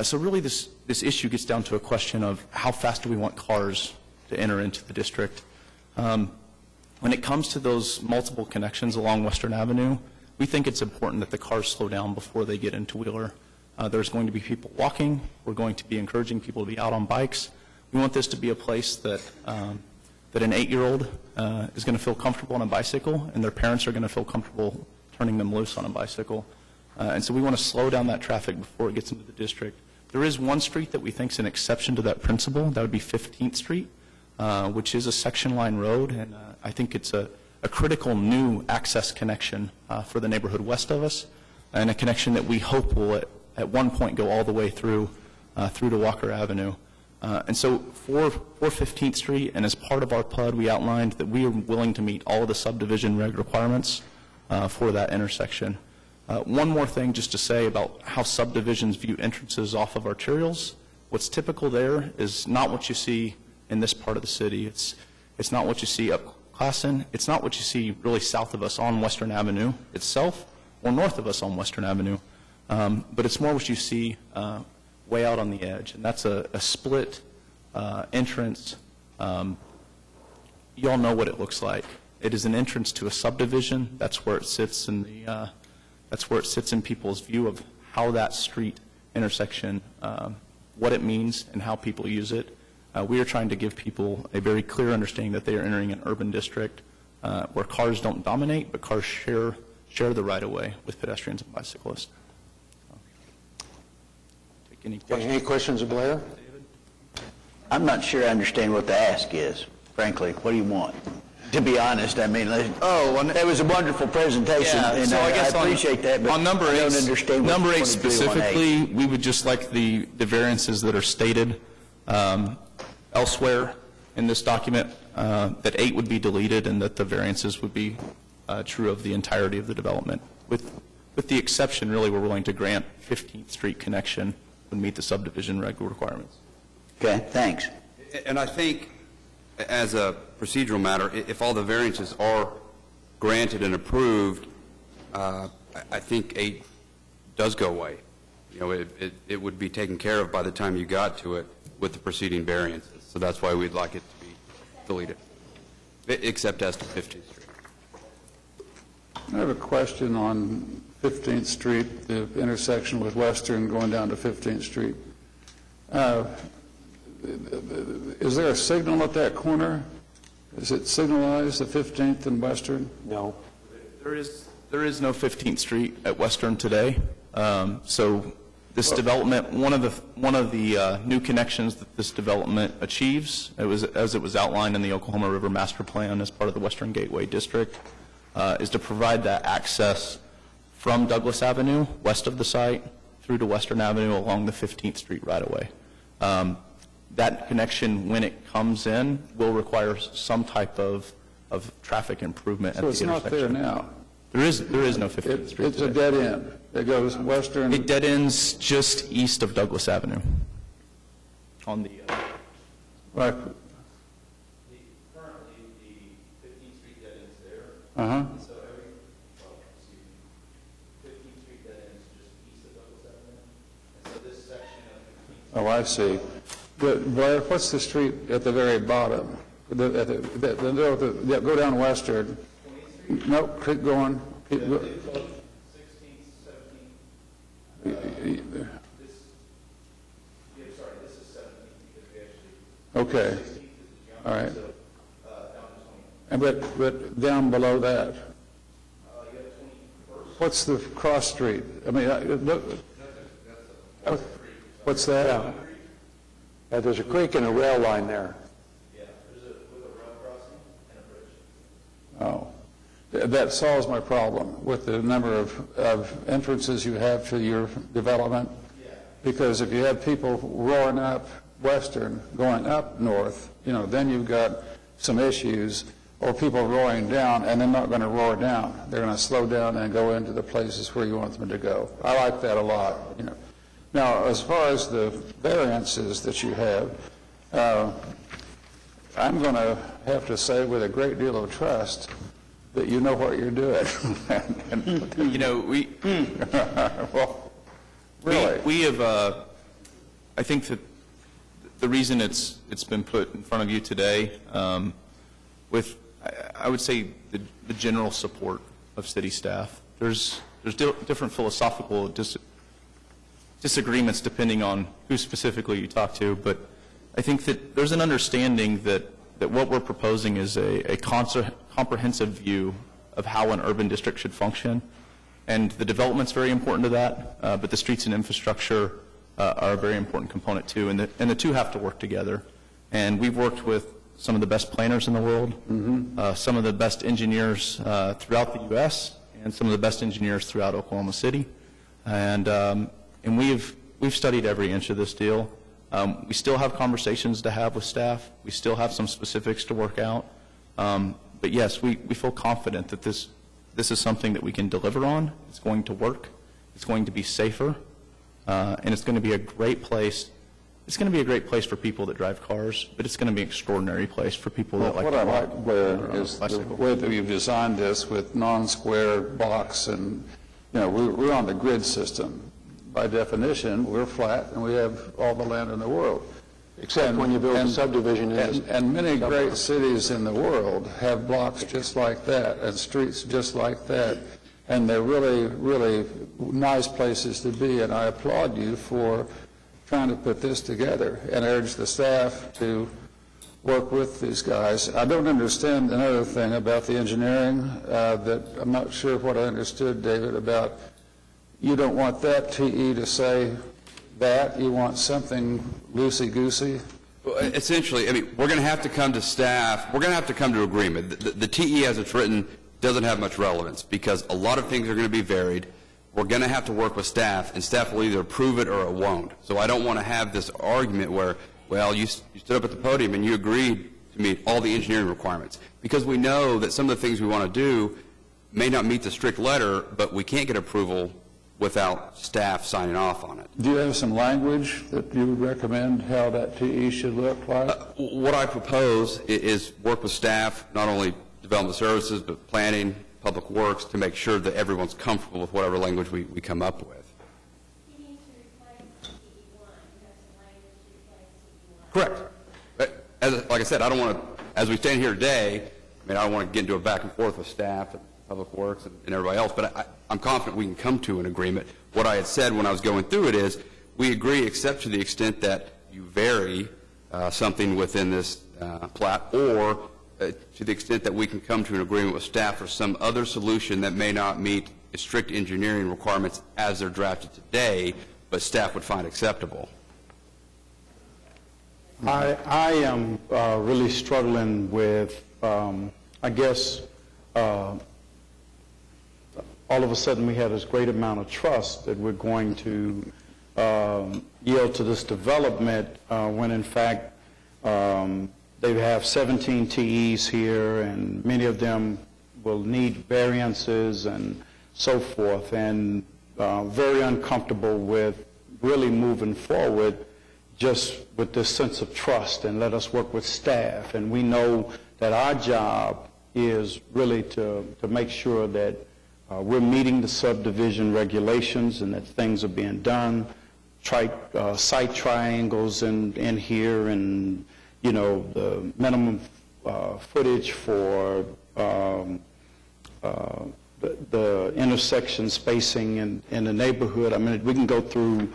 So really this issue gets down to a question of how fast do we want cars to enter into the district. When it comes to those multiple connections along Western Avenue, we think it's important that the cars slow down before they get into Wheeler. There's going to be people walking. We're going to be encouraging people to be out on bikes. We want this to be a place that an 8-year-old is going to feel comfortable on a bicycle, and their parents are going to feel comfortable turning them loose on a bicycle. And so we want to slow down that traffic before it gets into the district. There is one street that we think is an exception to that principle. That would be 15th Street, which is a section line road, and I think it's a critical new access connection for the neighborhood west of us, and a connection that we hope will at one point go all the way through to Walker Avenue. And so for 15th Street, and as part of our PUD, we outlined that we are willing to meet all of the subdivision reg requirements for that intersection. One more thing just to say about how subdivisions view entrances off of arterials. What's typical there is not what you see in this part of the city. It's not what you see up Classen. It's not what you see really south of us on Western Avenue itself or north of us on Western Avenue. But it's more what you see way out on the edge, and that's a split entrance. You all know what it looks like. It is an entrance to a subdivision. That's where it sits in people's view of how that street intersection, what it means, and how people use it. We are trying to give people a very clear understanding that they are entering an urban district where cars don't dominate, but cars share the right-of-way with pedestrians and bicyclists. Any questions of Blair? I'm not sure I understand what the ask is, frankly. What do you want? to be honest. I mean, it was a wonderful presentation, Yeah, and so I guess I appreciate that, but on number I don't eight, understand what number you eight want to do on specifically, we would just like the variances that are stated elsewhere in this document, that 8 would be deleted and that the variances would be true of the entirety of the development. With the exception, really, we're willing to grant 15th Street connection would meet the subdivision requirements. Okay, thanks. And I think, as a procedural matter, if all the variances are granted and approved, I think 8 does go away. You know, it would be taken care of by the time you got to it with the preceding variances. So that's why we'd like it to be deleted, except as to 15th Street. I have a question on 15th Street, the intersection with Western going down to 15th Street. Is there a signal at that corner? Is it signalized, the 15th and Western? No. There is no 15th Street at Western today. So this development, one of the new connections that this development achieves, as it was outlined in the Oklahoma River Master Plan as part of the Western Gateway District, is to provide that access from Douglas Avenue, west of the site, through to Western Avenue along the 15th Street right-of-way. That connection, when it comes in, will require some type of traffic improvement at the intersection. So it's not there now? There is no 15th Street It's a dead end. It goes Western. It dead ends just east of Douglas Avenue. On the Right. Currently, the 15th Street dead ends there. Uh-huh. So 15th Street dead ends just east of Douglas Avenue. And so this section of 15th Oh, I see. But Blair, what's the street at the very bottom? Go down Western. Nope, keep going. Keep go. 16th, 17th. This is 17th because we actually. Okay. All right. And but down below that, what's the cross street? I mean, what's that? Yeah. There's a creek and a rail line there. Yeah, with a rail crossing and a bridge. Oh. That solves my problem with the number of entrances you have to your development. Because if you have people roaring up Western, going up north, then you've got some issues, or people roaring down, and they're not going to roar down. They're going to slow down and go into the places where you want them to go. I like that a lot. Now, as far as the variances that you have, I'm going to have to say with a great deal of trust that you know what you're doing. Well, really? We have, I think that the reason it's been put in front of you today, with, I would say, the general support of city staff. There's different philosophical disagreements depending on who specifically you talk to, but I think that there's an understanding that what we're proposing is a comprehensive view of how an urban district should function. And the development's very important to that, but the streets and infrastructure are a very important component too, and the two have to work together. And we've worked with some of the best planners in the world, some of the best engineers throughout the U.S., and some of the best engineers throughout Oklahoma City. And we've studied every inch of this deal. We still have conversations to have with staff. We still have some specifics to work out. But yes, we feel confident that this is something that we can deliver on. It's going to work. It's going to be safer. And it's going to be a great place. It's going to be a great place for people that drive cars, but it's going to be an extraordinary place for people that like to walk. What I like, Blair, is the way that you've designed this with non-square blocks, and we're on the grid system. By definition, we're flat, and we have all the land in the world. Except when you build a subdivision. And many great cities in the world have blocks just like that and streets just like that. And they're really, really nice places to be. And I applaud you for trying to put this together and urge the staff to work with these guys. I don't understand another thing about the engineering that I'm not sure what I understood, David, about you don't want that TE to say that. You want something loosey-goosey Well, essentially, I mean, we're going to have to come to staff, we're going to have to come to agreement. The TE as it's written doesn't have much relevance because a lot of things are going to be varied. We're going to have to work with staff, and staff will either approve it or it won't. So I don't want to have this argument where, well, you stood up at the podium and you agreed to meet all the engineering requirements. Because we know that some of the things we want to do may not meet the strict letter, but we can't get approval without staff signing off on it. Do you have some language that you would recommend how that TE should look like? What I propose is work with staff, not only development services, but planning, public works, to make sure that everyone's comfortable with whatever language we come up with. Correct. But like I said, I don't want to, as we stand here today, I mean, I don't want to get into a back and forth with staff and public works and everybody else, but I'm confident we can come to an agreement. What I had said when I was going through it is, we agree except to the extent that you vary something within this plat, or to the extent that we can come to an agreement with staff for some other solution that may not meet strict engineering requirements as they're drafted today, but staff would find acceptable. I am really struggling with, I guess, all of a sudden we have this great amount of trust that we're going to yield to this development when in fact they have 17 TEs here, and many of them will need variances and so forth, and very uncomfortable with really moving forward just with this sense of trust, and let us work with staff. And we know that our job is really to make sure that we're meeting the subdivision regulations and that things are being done, site triangles in here, and the minimum footage for the intersection spacing in the neighborhood. I mean, we can go through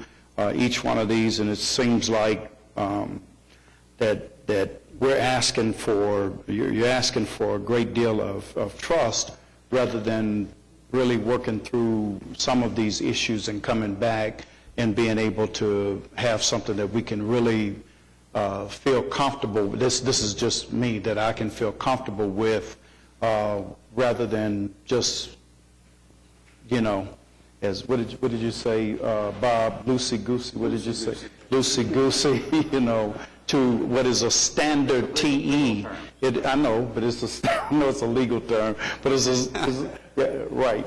each one of these, and it seems like that we're asking for, you're asking for a great deal of trust rather than really working through some of these issues and coming back and being able to have something that we can really feel comfortable with. This is just me, that I can feel comfortable with rather than just, as what did you say, Bob, loosey-goosey, what did you say? Loosey-goosey, to what is a standard TE. I know, but I know it's a legal term, but right.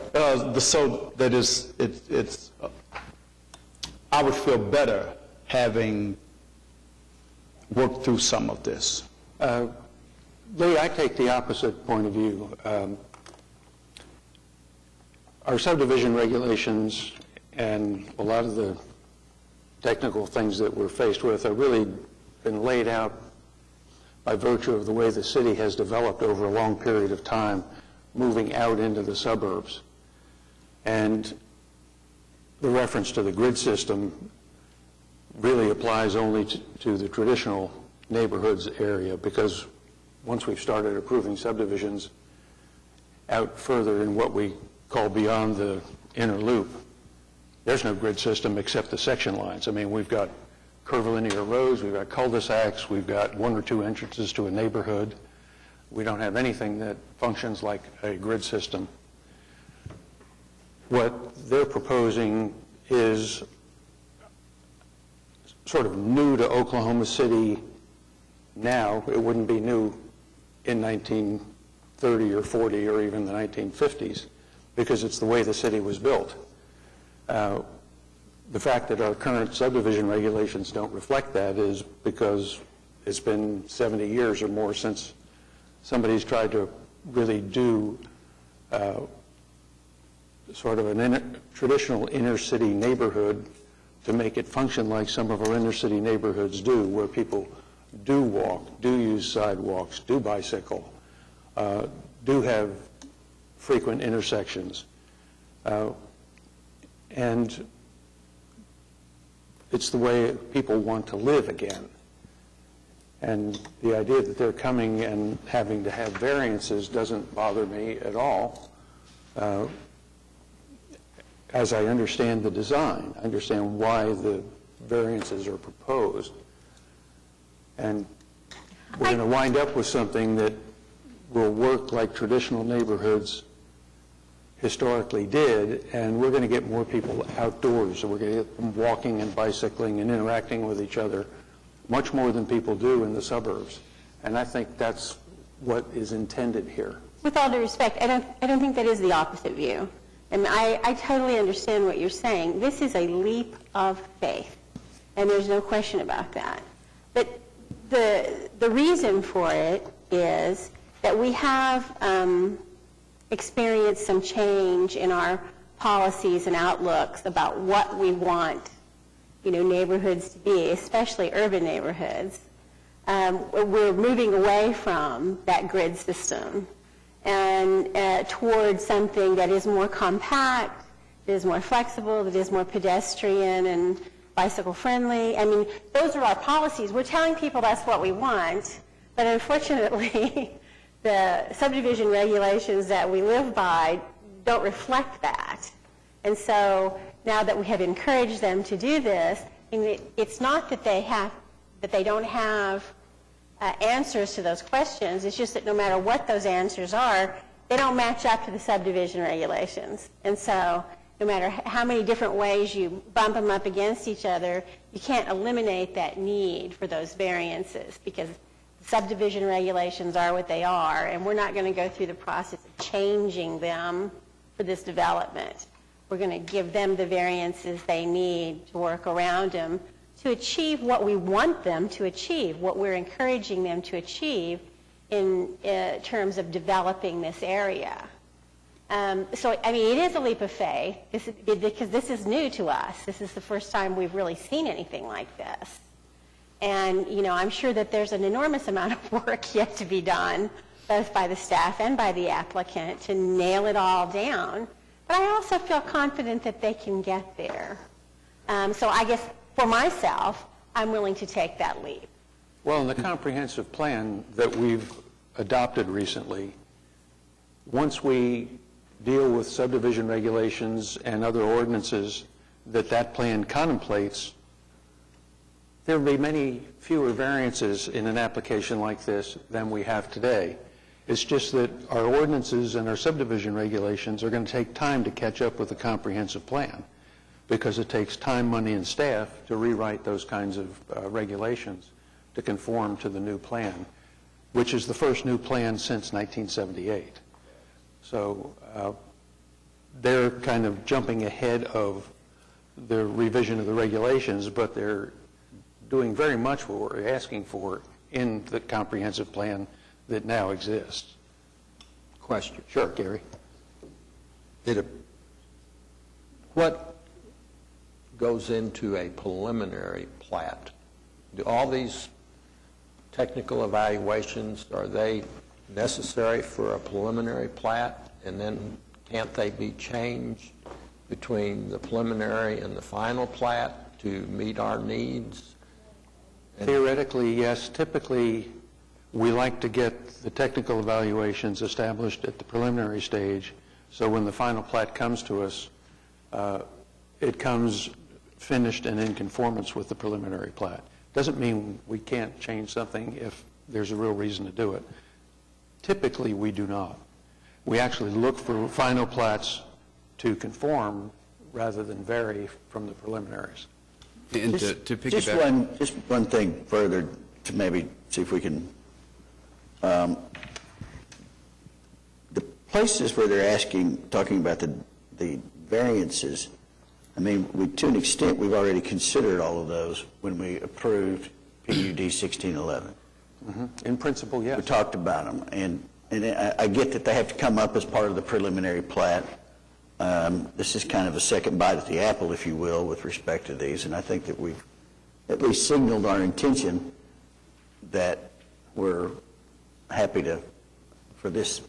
So that it's I would feel better having worked through some of this. Lee, I take the opposite point of view. Our subdivision regulations and a lot of the technical things that we're faced with are really been laid out by virtue of the way the city has developed over a long period of time, moving out into the suburbs. And the reference to the grid system really applies only to the traditional neighborhoods area, because once we've started approving subdivisions out further in what we call beyond the inner loop, there's no grid system except the section lines. I mean, we've got curvilinear roads, we've got cul-de-sacs, we've got one or two entrances to a neighborhood. We don't have anything that functions like a grid system. What they're proposing is sort of new to Oklahoma City now. It wouldn't be new in 1930 or 40 or even the 1950s, because it's the way the city was built. The fact that our current subdivision regulations don't reflect that is because it's been 70 years or more since somebody's tried to really do sort of a traditional inner city neighborhood to make it function like some of our inner city neighborhoods do, where people do walk, do use sidewalks, do bicycle, do have frequent intersections. And it's the way people want to live again. And the idea that they're coming and having to have variances doesn't bother me at all. As I understand the design, I understand why the variances are proposed. And we're going to wind up with something that will work like traditional neighborhoods historically did, and we're going to get more people outdoors. So we're going to get them walking and bicycling and interacting with each other much more than people do in the suburbs. And I think that's what is intended here. With all due respect, I don't think that is the opposite view. And I totally understand what you're saying. This is a leap of faith, and there's no question about that. But the reason for it is that we have experienced some change in our policies and outlooks about what we want, neighborhoods to be, especially urban neighborhoods. We're moving away from that grid system and towards something that is more compact, that is more flexible, that is more pedestrian and bicycle friendly. I mean, those are our policies. We're telling people that's what we want, but unfortunately, the subdivision regulations that we live by don't reflect that. And so now that we have encouraged them to do this, it's not that they don't have answers to those questions. It's just that no matter what those answers are, they don't match up to the subdivision regulations. And so no matter how many different ways you bump them up against each other, you can't eliminate that need for those variances because subdivision regulations are what they are, and we're not going to go through the process of changing them for this development. We're going to give them the variances they need to work around them to achieve what we want them to achieve, what we're encouraging them to achieve in terms of developing this area. So, I mean, it is a leap of faith because this is new to us. This is the first time we've really seen anything like this. And, I'm sure that there's an enormous amount of work yet to be done, both by the staff and by the applicant, to nail it all down. But I also feel confident that they can get there. So I guess for myself, I'm willing to take that leap. Well, in the comprehensive plan that we've adopted recently, once we deal with subdivision regulations and other ordinances that plan contemplates, there will be many fewer variances in an application like this than we have today. It's just that our ordinances and our subdivision regulations are going to take time to catch up with the comprehensive plan because it takes time, money, and staff to rewrite those kinds of regulations to conform to the new plan, which is the first new plan since 1978. So they're kind of jumping ahead of the revision of the regulations, but they're doing very much what we're asking for in the comprehensive plan that now exists. Question. Sure, Gary. What goes into a preliminary plat? Do all these technical evaluations, are they necessary for a preliminary plat? And then can't they be changed between the preliminary and the final plat to meet our needs? Theoretically, yes. Typically, we like to get the technical evaluations established at the preliminary stage, so when the final plat comes to us, it comes finished and in conformance with the preliminary plat. Doesn't mean we can't change something if there's a real reason to do it. Typically, we do not. We actually look for final plats to conform rather than vary from the preliminaries. And to piggyback. Just one thing further to maybe see if we can. The places where they're talking about the variances, I mean, to an extent, we've already considered all of those when we approved PUD 1611. Mm-hmm. In principle, yes. We talked about them, and I get that they have to come up as part of the preliminary plat. This is kind of a second bite at the apple, if you will, with respect to these, and I think that we've at least signaled our intention that we're happy for this.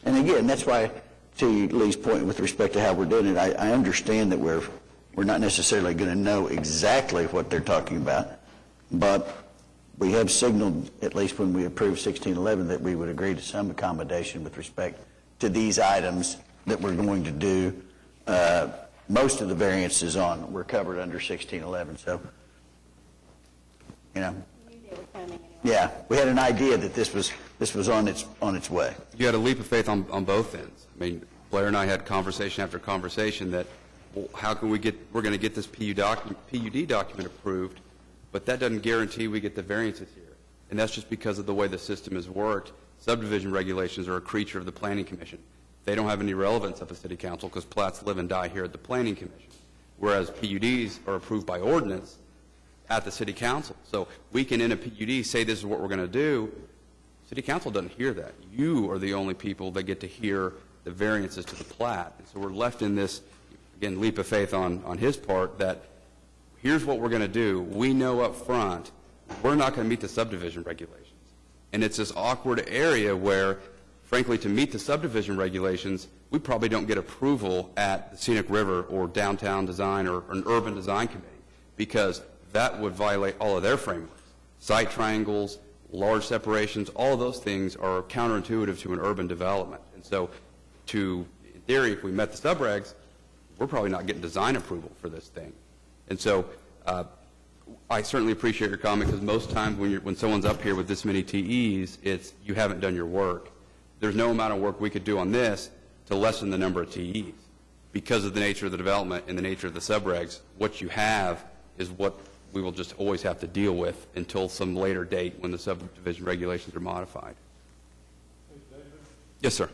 And again, that's why, to Lee's point with respect to how we're doing it, I understand that we're not necessarily going to know exactly what they're talking about, but we have signaled, at least when we approved 1611, that we would agree to some accommodation with respect to these items that we're going to do. Most of the variances were covered under 1611, so, Yeah, we had an idea that this was on its way. You had a leap of faith on both ends. I mean, Blair and I had conversation after conversation that, well, how can we're going to get this PUD document approved, but that doesn't guarantee we get the variances here. And that's just because of the way the system has worked. Subdivision regulations are a creature of the Planning Commission. They don't have any relevance at the City Council because plats live and die here at the Planning Commission, whereas PUDs are approved by ordinance at the City Council. So we can, in a PUD, say this is what we're going to do. City Council doesn't hear that. You are the only people that get to hear the variances to the plat. And so we're left in this, again, leap of faith on his part that here's what we're going to do. We know up front we're not going to meet the subdivision regulations. And it's this awkward area where, frankly, to meet the subdivision regulations, we probably don't get approval at the Scenic River or Downtown Design or an Urban Design Committee because that would violate all of their frameworks. Site triangles, large separations, all of those things are counterintuitive to an urban development. And so, in theory, if we met the subregs, we're probably not getting design approval for this thing. And so, I certainly appreciate your comment because most times when someone's up here with this many TEs, it's you haven't done your work. There's no amount of work we could do on this to lessen the number of TEs. Because of the nature of the development and the nature of the subregs, what you have is what we will just always have to deal with until some later date when the subdivision regulations are modified. Yes, sir.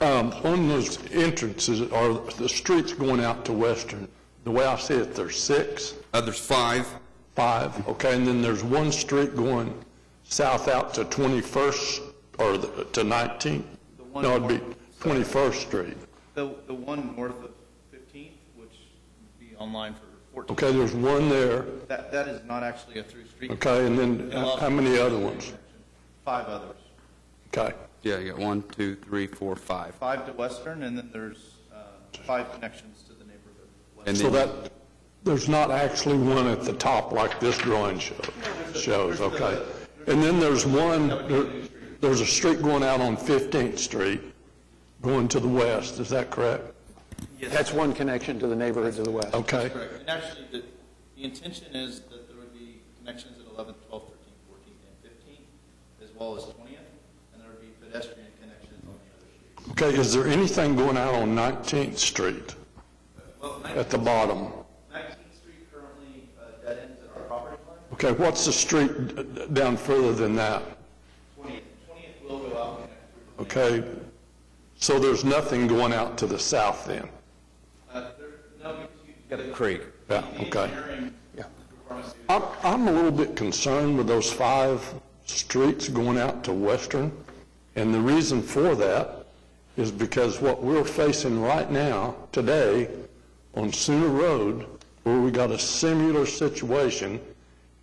On those entrances, are the streets going out to Western? The way I see it, there's 6. There's 5. 5, okay, and then there's one street going south out to 21st or to 19th? No, it'd be 21st Street. The one north of 15th, which would be online for 14th. Okay, there's one there. That is not actually a through street. Okay, and then how many other ones? 5 others. Okay. Yeah, you got 1, 2, 3, 4, 5. 5 to Western, and then there's 5 connections to the neighborhood. And so that there's not actually one at the top like this drawing shows, okay. And then there's there's a street going out on 15th Street going to the west, is that correct? Yes. That's one connection to the neighborhood to the west. Okay. That's correct. And actually, the intention is that there would be connections at 11th, 12th, 13th, 14th, and 15th, as well as 20th, and there would be pedestrian connections on the other streets. Okay, is there anything going out on 19th Street at the bottom? 19th Street currently dead ends at our property line. Okay, what's the street down further than that? 20th will go out and connect. Okay, so there's nothing going out to the south then? Got a creek. Yeah, okay. I'm a little bit concerned with those 5 streets going out to Western, and the reason for that is because what we're facing right now, today, on Sooner Road, where we got a similar situation,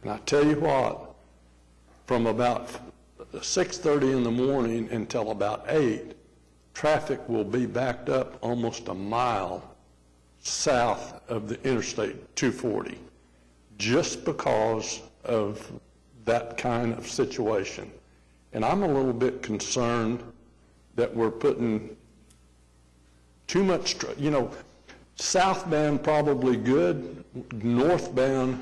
and I tell you what, from about 6:30 in the morning until about 8, traffic will be backed up almost a mile south of the Interstate 240, just because of that kind of situation. And I'm a little bit concerned that we're putting too much, southbound probably good, northbound,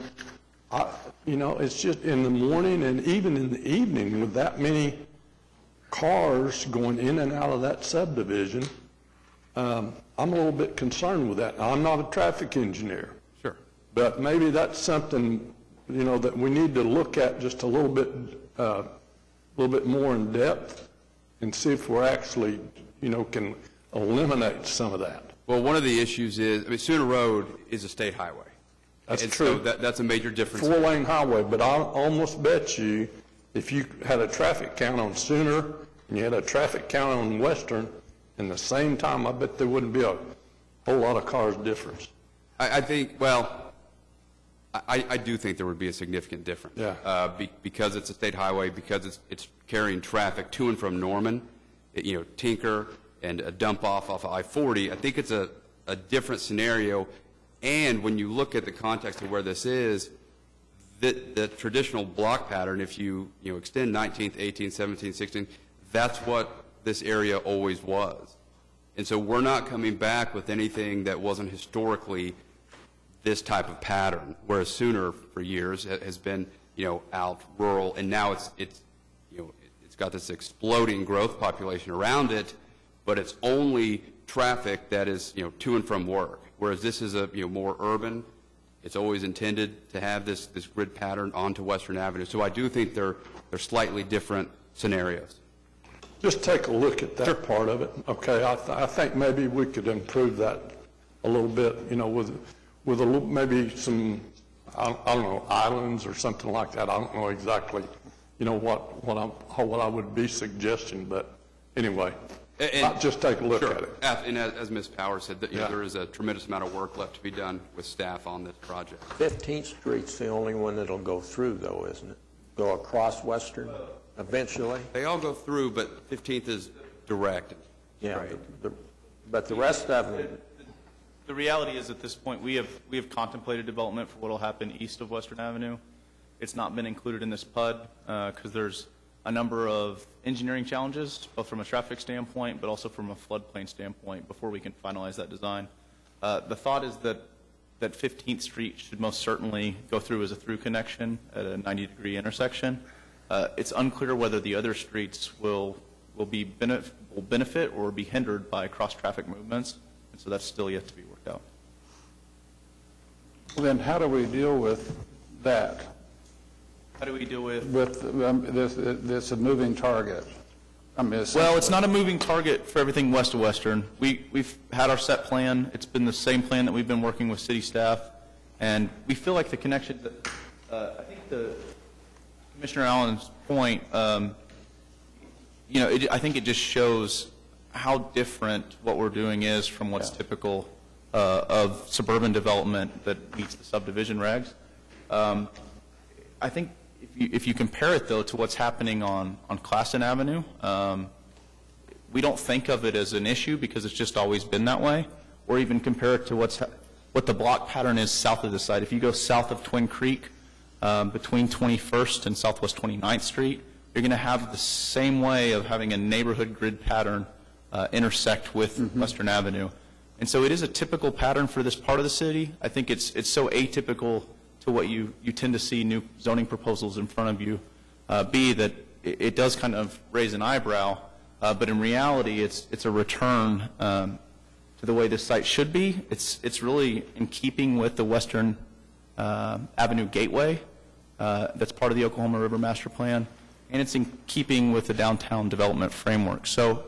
it's just in the morning and even in the evening with that many cars going in and out of that subdivision, I'm a little bit concerned with that. I'm not a traffic engineer. Sure. But maybe that's something, that we need to look at just a little bit more in depth and see if we're actually, can eliminate some of that. Well, one of the issues is, Sooner Road is a state highway. That's and true. So that's a major difference. 4-lane highway, but I'll almost bet you if you had a traffic count on Sooner and you had a traffic count on Western in the same time, I bet there wouldn't be a whole lot of cars difference. I do think there would be a significant difference. Yeah. Because it's a state highway, because it's carrying traffic to and from Norman, Tinker, and a dump off of I-40. I think it's a different scenario. And when you look at the context of where this is, the traditional block pattern, if you extend 19th, 18th, 17th, 16th, that's what this area always was. And so we're not coming back with anything that wasn't historically this type of pattern, whereas Sooner for years has been, out rural, and now it's got this exploding growth population around it, but it's only traffic that is, to and from work. Whereas this is a, more urban. It's always intended to have this grid pattern onto Western Avenue. So I do think they're slightly different scenarios. Just take a look at that part of it. Okay, I think maybe we could improve that a little bit, with a little, maybe some, I don't know, islands or something like that. I don't know exactly, what I would be suggesting, but anyway, just take a look at it. And as Ms. Powers said, there is a tremendous amount of work left to be done with staff on this project. 15th Street's the only one that'll go through, though, isn't it? Go across Western eventually? They all go through, but 15th is direct. Yeah, but the rest of them... The reality is, at this point, we have contemplated development for what will happen east of Western Avenue. It's not been included in this PUD because there's a number of engineering challenges, both from a traffic standpoint, but also from a floodplain standpoint, before we can finalize that design. The thought is that 15th Street should most certainly go through as a through connection at a 90-degree intersection. It's unclear whether the other streets will benefit or be hindered by cross-traffic movements, and so that's still yet to be worked out. Well, then how do we deal with that? How do we deal with this a moving target? Well, it's not a moving target for everything west of Western. We've had our set plan. It's been the same plan that we've been working with city staff, and we feel like the connection. I think Commissioner Allen's point. I think it just shows how different what we're doing is from what's typical of suburban development that meets the subdivision regs. I think if you compare it, though, to what's happening on Classen Avenue, we don't think of it as an issue because it's just always been that way, or even compare it to what the block pattern is south of the site. If you go south of Twin Creek, between 21st and Southwest 29th Street, you're going to have the same way of having a neighborhood grid pattern intersect with Western Avenue. And so it is a typical pattern for this part of the city. I think it's so atypical to what you tend to see new zoning proposals in front of you be that it does kind of raise an eyebrow, but in reality it's a return to the way this site should be. It's really in keeping with the Western Avenue Gateway that's part of the Oklahoma River Master Plan, and it's in keeping with the downtown development framework. So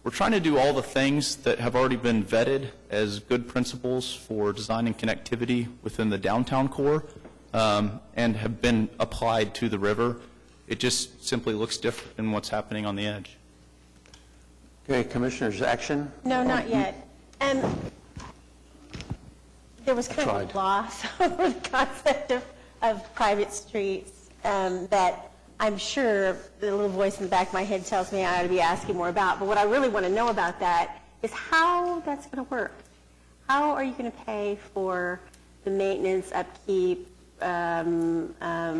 we're trying to do all the things that have already been vetted as good principles for design and connectivity within the downtown core and have been applied to the river. It just simply looks different than what's happening on the edge. Okay, Commissioners, action? No, not yet. There was kind of a gloss over the concept of private streets that I'm sure the little voice in the back of my head tells me I ought to be asking more about. But what I really want to know about that is how that's going to work. How are you going to pay for the maintenance, upkeep,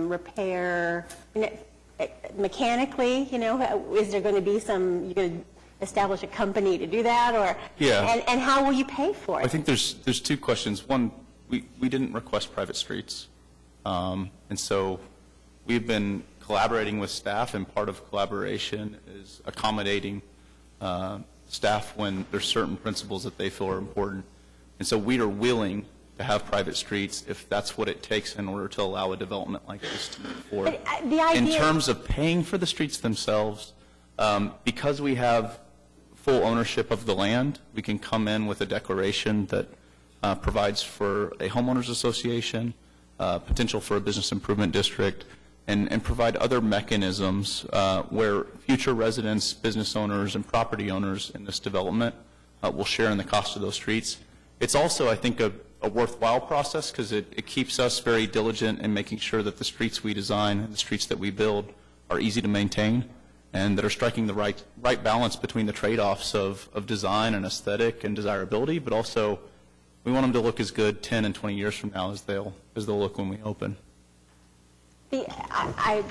repair? Mechanically, is there going to be you're going to establish a company to do that? Or, yeah. And how will you pay for it? I think there's two questions. One, we didn't request private streets. And so we've been collaborating with staff, and part of collaboration is accommodating staff when there's certain principles that they feel are important. And so we are willing to have private streets if that's what it takes in order to allow a development like this to move forward. In terms of paying for the streets themselves, because we have full ownership of the land, we can come in with a declaration that provides for a homeowners association, potential for a business improvement district, and provide other mechanisms where future residents, business owners, and property owners in this development will share in the cost of those streets. It's also, I think, a worthwhile process because it keeps us very diligent in making sure that the streets we design and the streets that we build are easy to maintain and that are striking the right balance between the trade-offs of design and aesthetic and desirability, but also we want them to look as good 10 and 20 years from now as they'll look when we open. I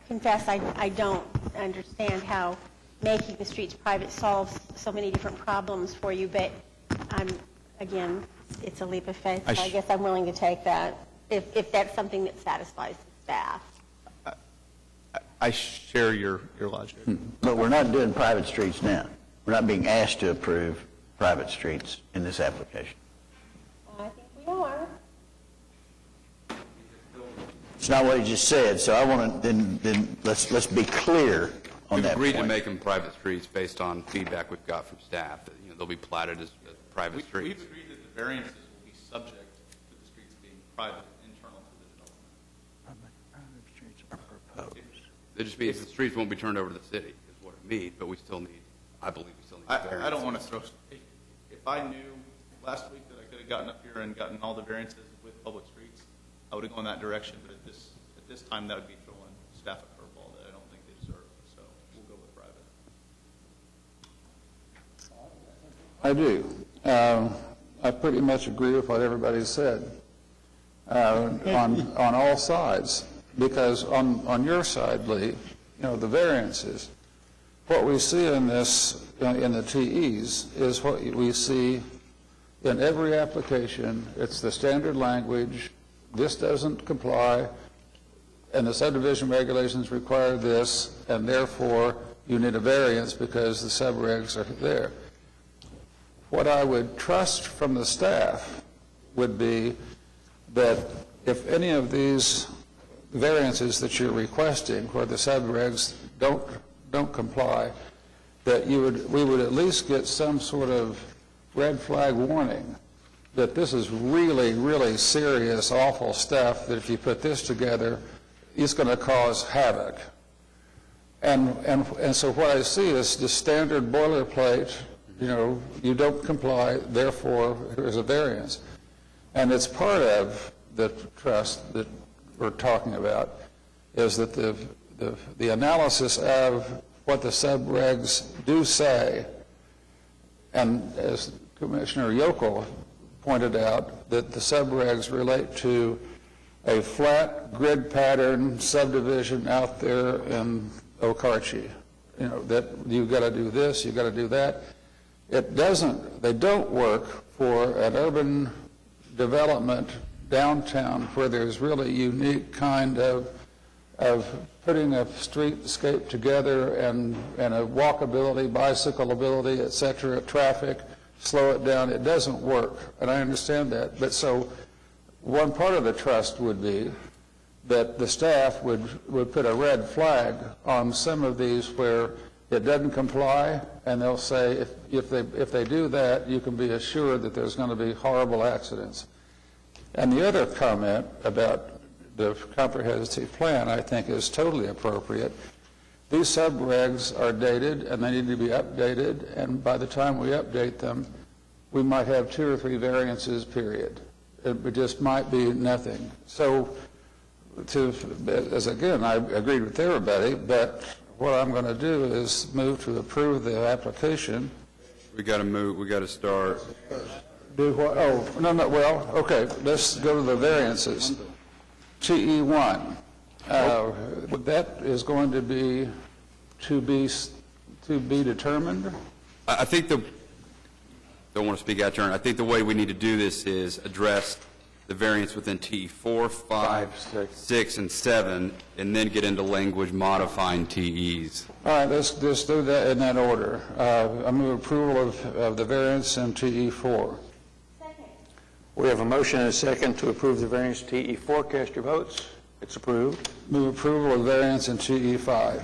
confess I don't understand how making the streets private solves so many different problems for you, but again, it's a leap of faith, so I guess I'm willing to take that if that's something that satisfies the staff. I share your logic. But we're not doing private streets now. We're not being asked to approve private streets in this application. I think we are. It's not what he just said, so I want to, then let's be clear on We've that agreed to point. make them private streets based on feedback we've got from staff, that, you know, they'll be platted as private streets. We've agreed that the variances will be subject to the streets being private internal to the development. It just means the streets won't be turned over to the city, is what it means, but we still need, I believe we still need variances. I don't want to throw, if I knew last week that I could have gotten up here and gotten all the variances with public streets, I would have gone that direction, but at this time, that would be throwing staff a curveball that I don't think they deserve, so we'll go with private. I do. I pretty much agree with what everybody said on all sides, because on your side, Lee, the variances, what we see in this, in the TEs, is what we see in every application. It's the standard language. This doesn't comply, and the subdivision regulations require this, and therefore you need a variance because the subregs are there. What I would trust from the staff would be that if any of these variances that you're requesting where the subregs don't comply, that we would at least get some sort of red flag warning that this is really, really serious, awful stuff, that if you put this together, it's going to cause havoc. And so what I see is the standard boilerplate, you don't comply, therefore there's a variance. And it's part of the trust that we're talking about, is that the analysis of what the subregs do say, and as Commissioner Yokel pointed out, that the subregs relate to a flat grid pattern subdivision out there in Okarche. That you've got to do this, you've got to do that. They don't work for an urban development downtown where there's really unique kind of putting a streetscape together and a walkability, bicycleability, et cetera, traffic, slow it down. It doesn't work, and I understand that. But so one part of the trust would be that the staff would put a red flag on some of these where it doesn't comply, and they'll say if they do that, you can be assured that there's going to be horrible accidents. And the other comment about the comprehensive plan, I think, is totally appropriate. These subregs are dated, and they need to be updated, and by the time we update them, we might have 2 or 3 variances, period. It just might be nothing. So, again, I agreed with everybody, but what I'm going to do is move to approve the application. We got to move, we got to start. Do what? Oh, no, well, okay, let's go to the variances. TE1, that is going to be determined? I think don't want to speak out of turn. I think the way we need to do this is address the variance within TE4, 5, 6, and 7, and then get into language modifying TEs. All right, let's do that in that order. I move approval of the variance in TE4. Second. We have a motion and a second to approve the variance TE4. Cast your votes. It's approved. Move approval of variance in TE5.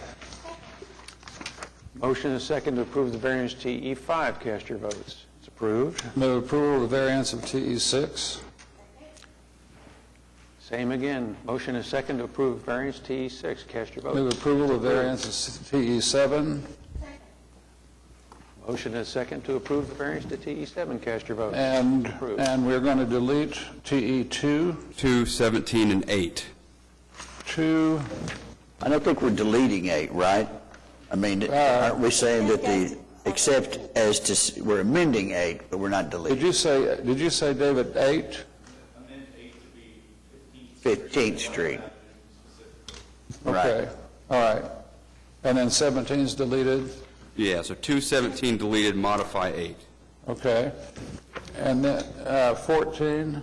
Motion and a second to approve the variance TE5. Cast your votes. It's approved. Move approval of the variance of TE6. Same again. Motion and a second to approve variance TE6. Cast your votes. Move approval of variance of TE7. Motion and a second to approve the variance to TE7. Cast your votes. And we're going to delete TE2. 2, 17, and 8. 2. I don't think we're deleting 8, right? I mean, aren't we saying that except as to, we're amending 8, but we're not deleting? Did you say, David, 8? 15th Street. Okay, all right. And then 17 is deleted? Yeah, so 2, 17 deleted, modify 8. Okay. And then 14?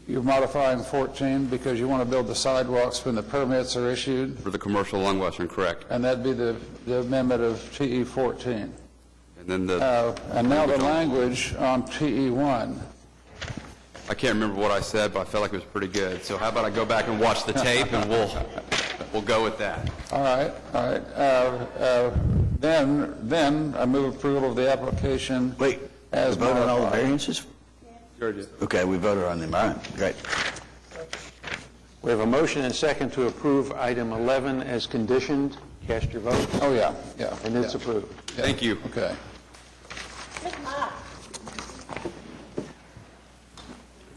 You're modifying 14 because you want to build the sidewalks when the permits are issued? For the commercial along Western, correct. And that'd be the amendment of TE 14. And then And now the language on TE 1. I can't remember what I said, but I felt like it was pretty good. So how about I go back and watch the tape, and we'll go with that. All right, all right. Then I move approval of the application. Wait, as we voted on all the modified. variances? Okay, we voted on them, all right, great. We have a motion and second to approve item 11 as conditioned. Cast your vote. Oh, yeah, yeah. And it's approved. Thank you. Okay.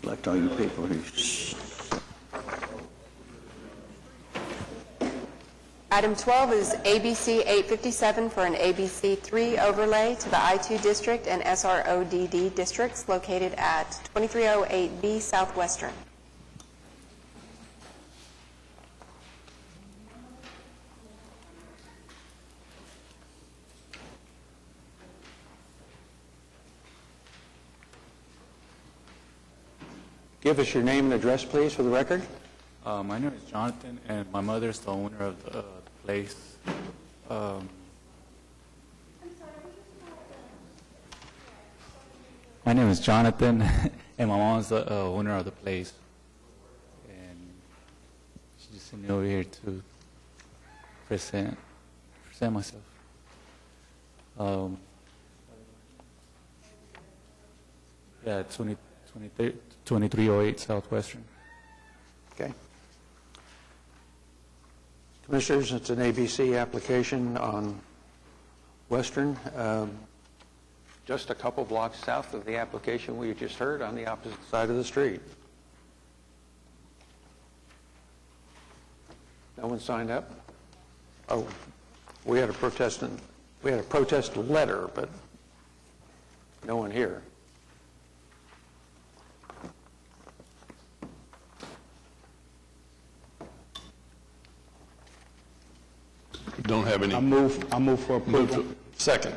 Elect all you people who... Item 12 is ABC 857 for an ABC 3 overlay to the I-2 district and SRODD districts located at 2308B Southwestern. Give us your name and address, please, for the record. My name is Jonathan, and my mother is the owner of the place. My name is Jonathan, and my mom is the owner of the place. And she just sent me over here to present myself. Yeah, 2308 Southwestern. Okay. Commissioners, it's an ABC application on Western, just a couple blocks south of the application we just heard on the opposite side of the street. No one signed up? Oh, we had a protest letter, but no one here. Don't have any. I move for approval. Second.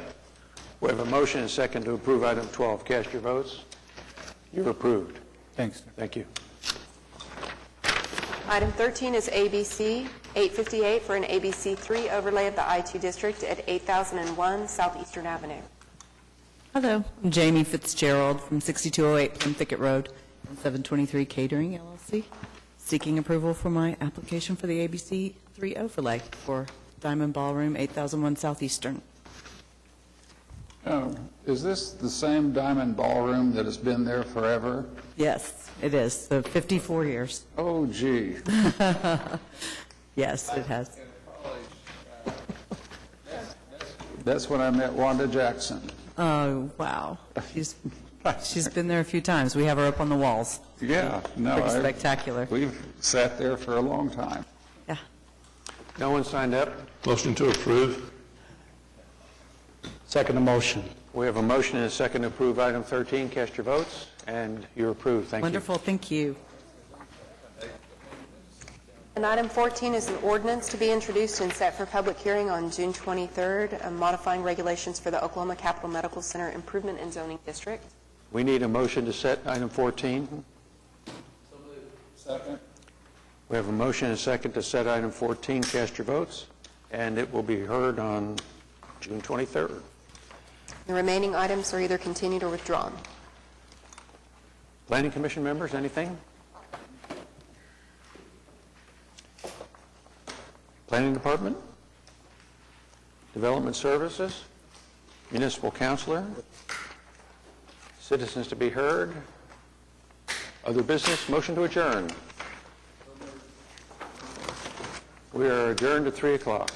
We have a motion and a second to approve item 12. Cast your votes. You're approved. Thanks, sir. Thank you. Item 13 is ABC 858 for an ABC 3 overlay of the I-2 district at 8001 Southeastern Avenue. Hello, I'm Jamie Fitzgerald from 6208 Plum Thicket Road and 723 Catering LLC, seeking approval for my application for the ABC 3 overlay for Diamond Ballroom, 8001 Southeastern. Is this the same Diamond Ballroom that has been there forever? Yes, it is. So 54 years. Oh, gee. Yes, it has. That's when I met Wanda Jackson. Oh, wow. She's been there a few times. We have her up on the walls. Yeah, no. Pretty spectacular. We've sat there for a long time. Yeah. No one signed up? Motion to approve. Second motion. We have a motion and a second to approve item 13. Cast your votes, and you're approved. Thank you. Wonderful. Thank you. And item 14 is an ordinance to be introduced and set for public hearing on June 23rd, modifying regulations for the Oklahoma Capitol Medical Center Improvement and Zoning District. We need a motion to set item 14. Second. We have a motion and a second to set item 14. Cast your votes, and it will be heard on June 23rd. The remaining items are either continued or withdrawn. Planning Commission members, anything? Planning Department? Development Services? Municipal Counselor? Citizens to be heard? Other business? Motion to adjourn. We are adjourned at 3 o'clock.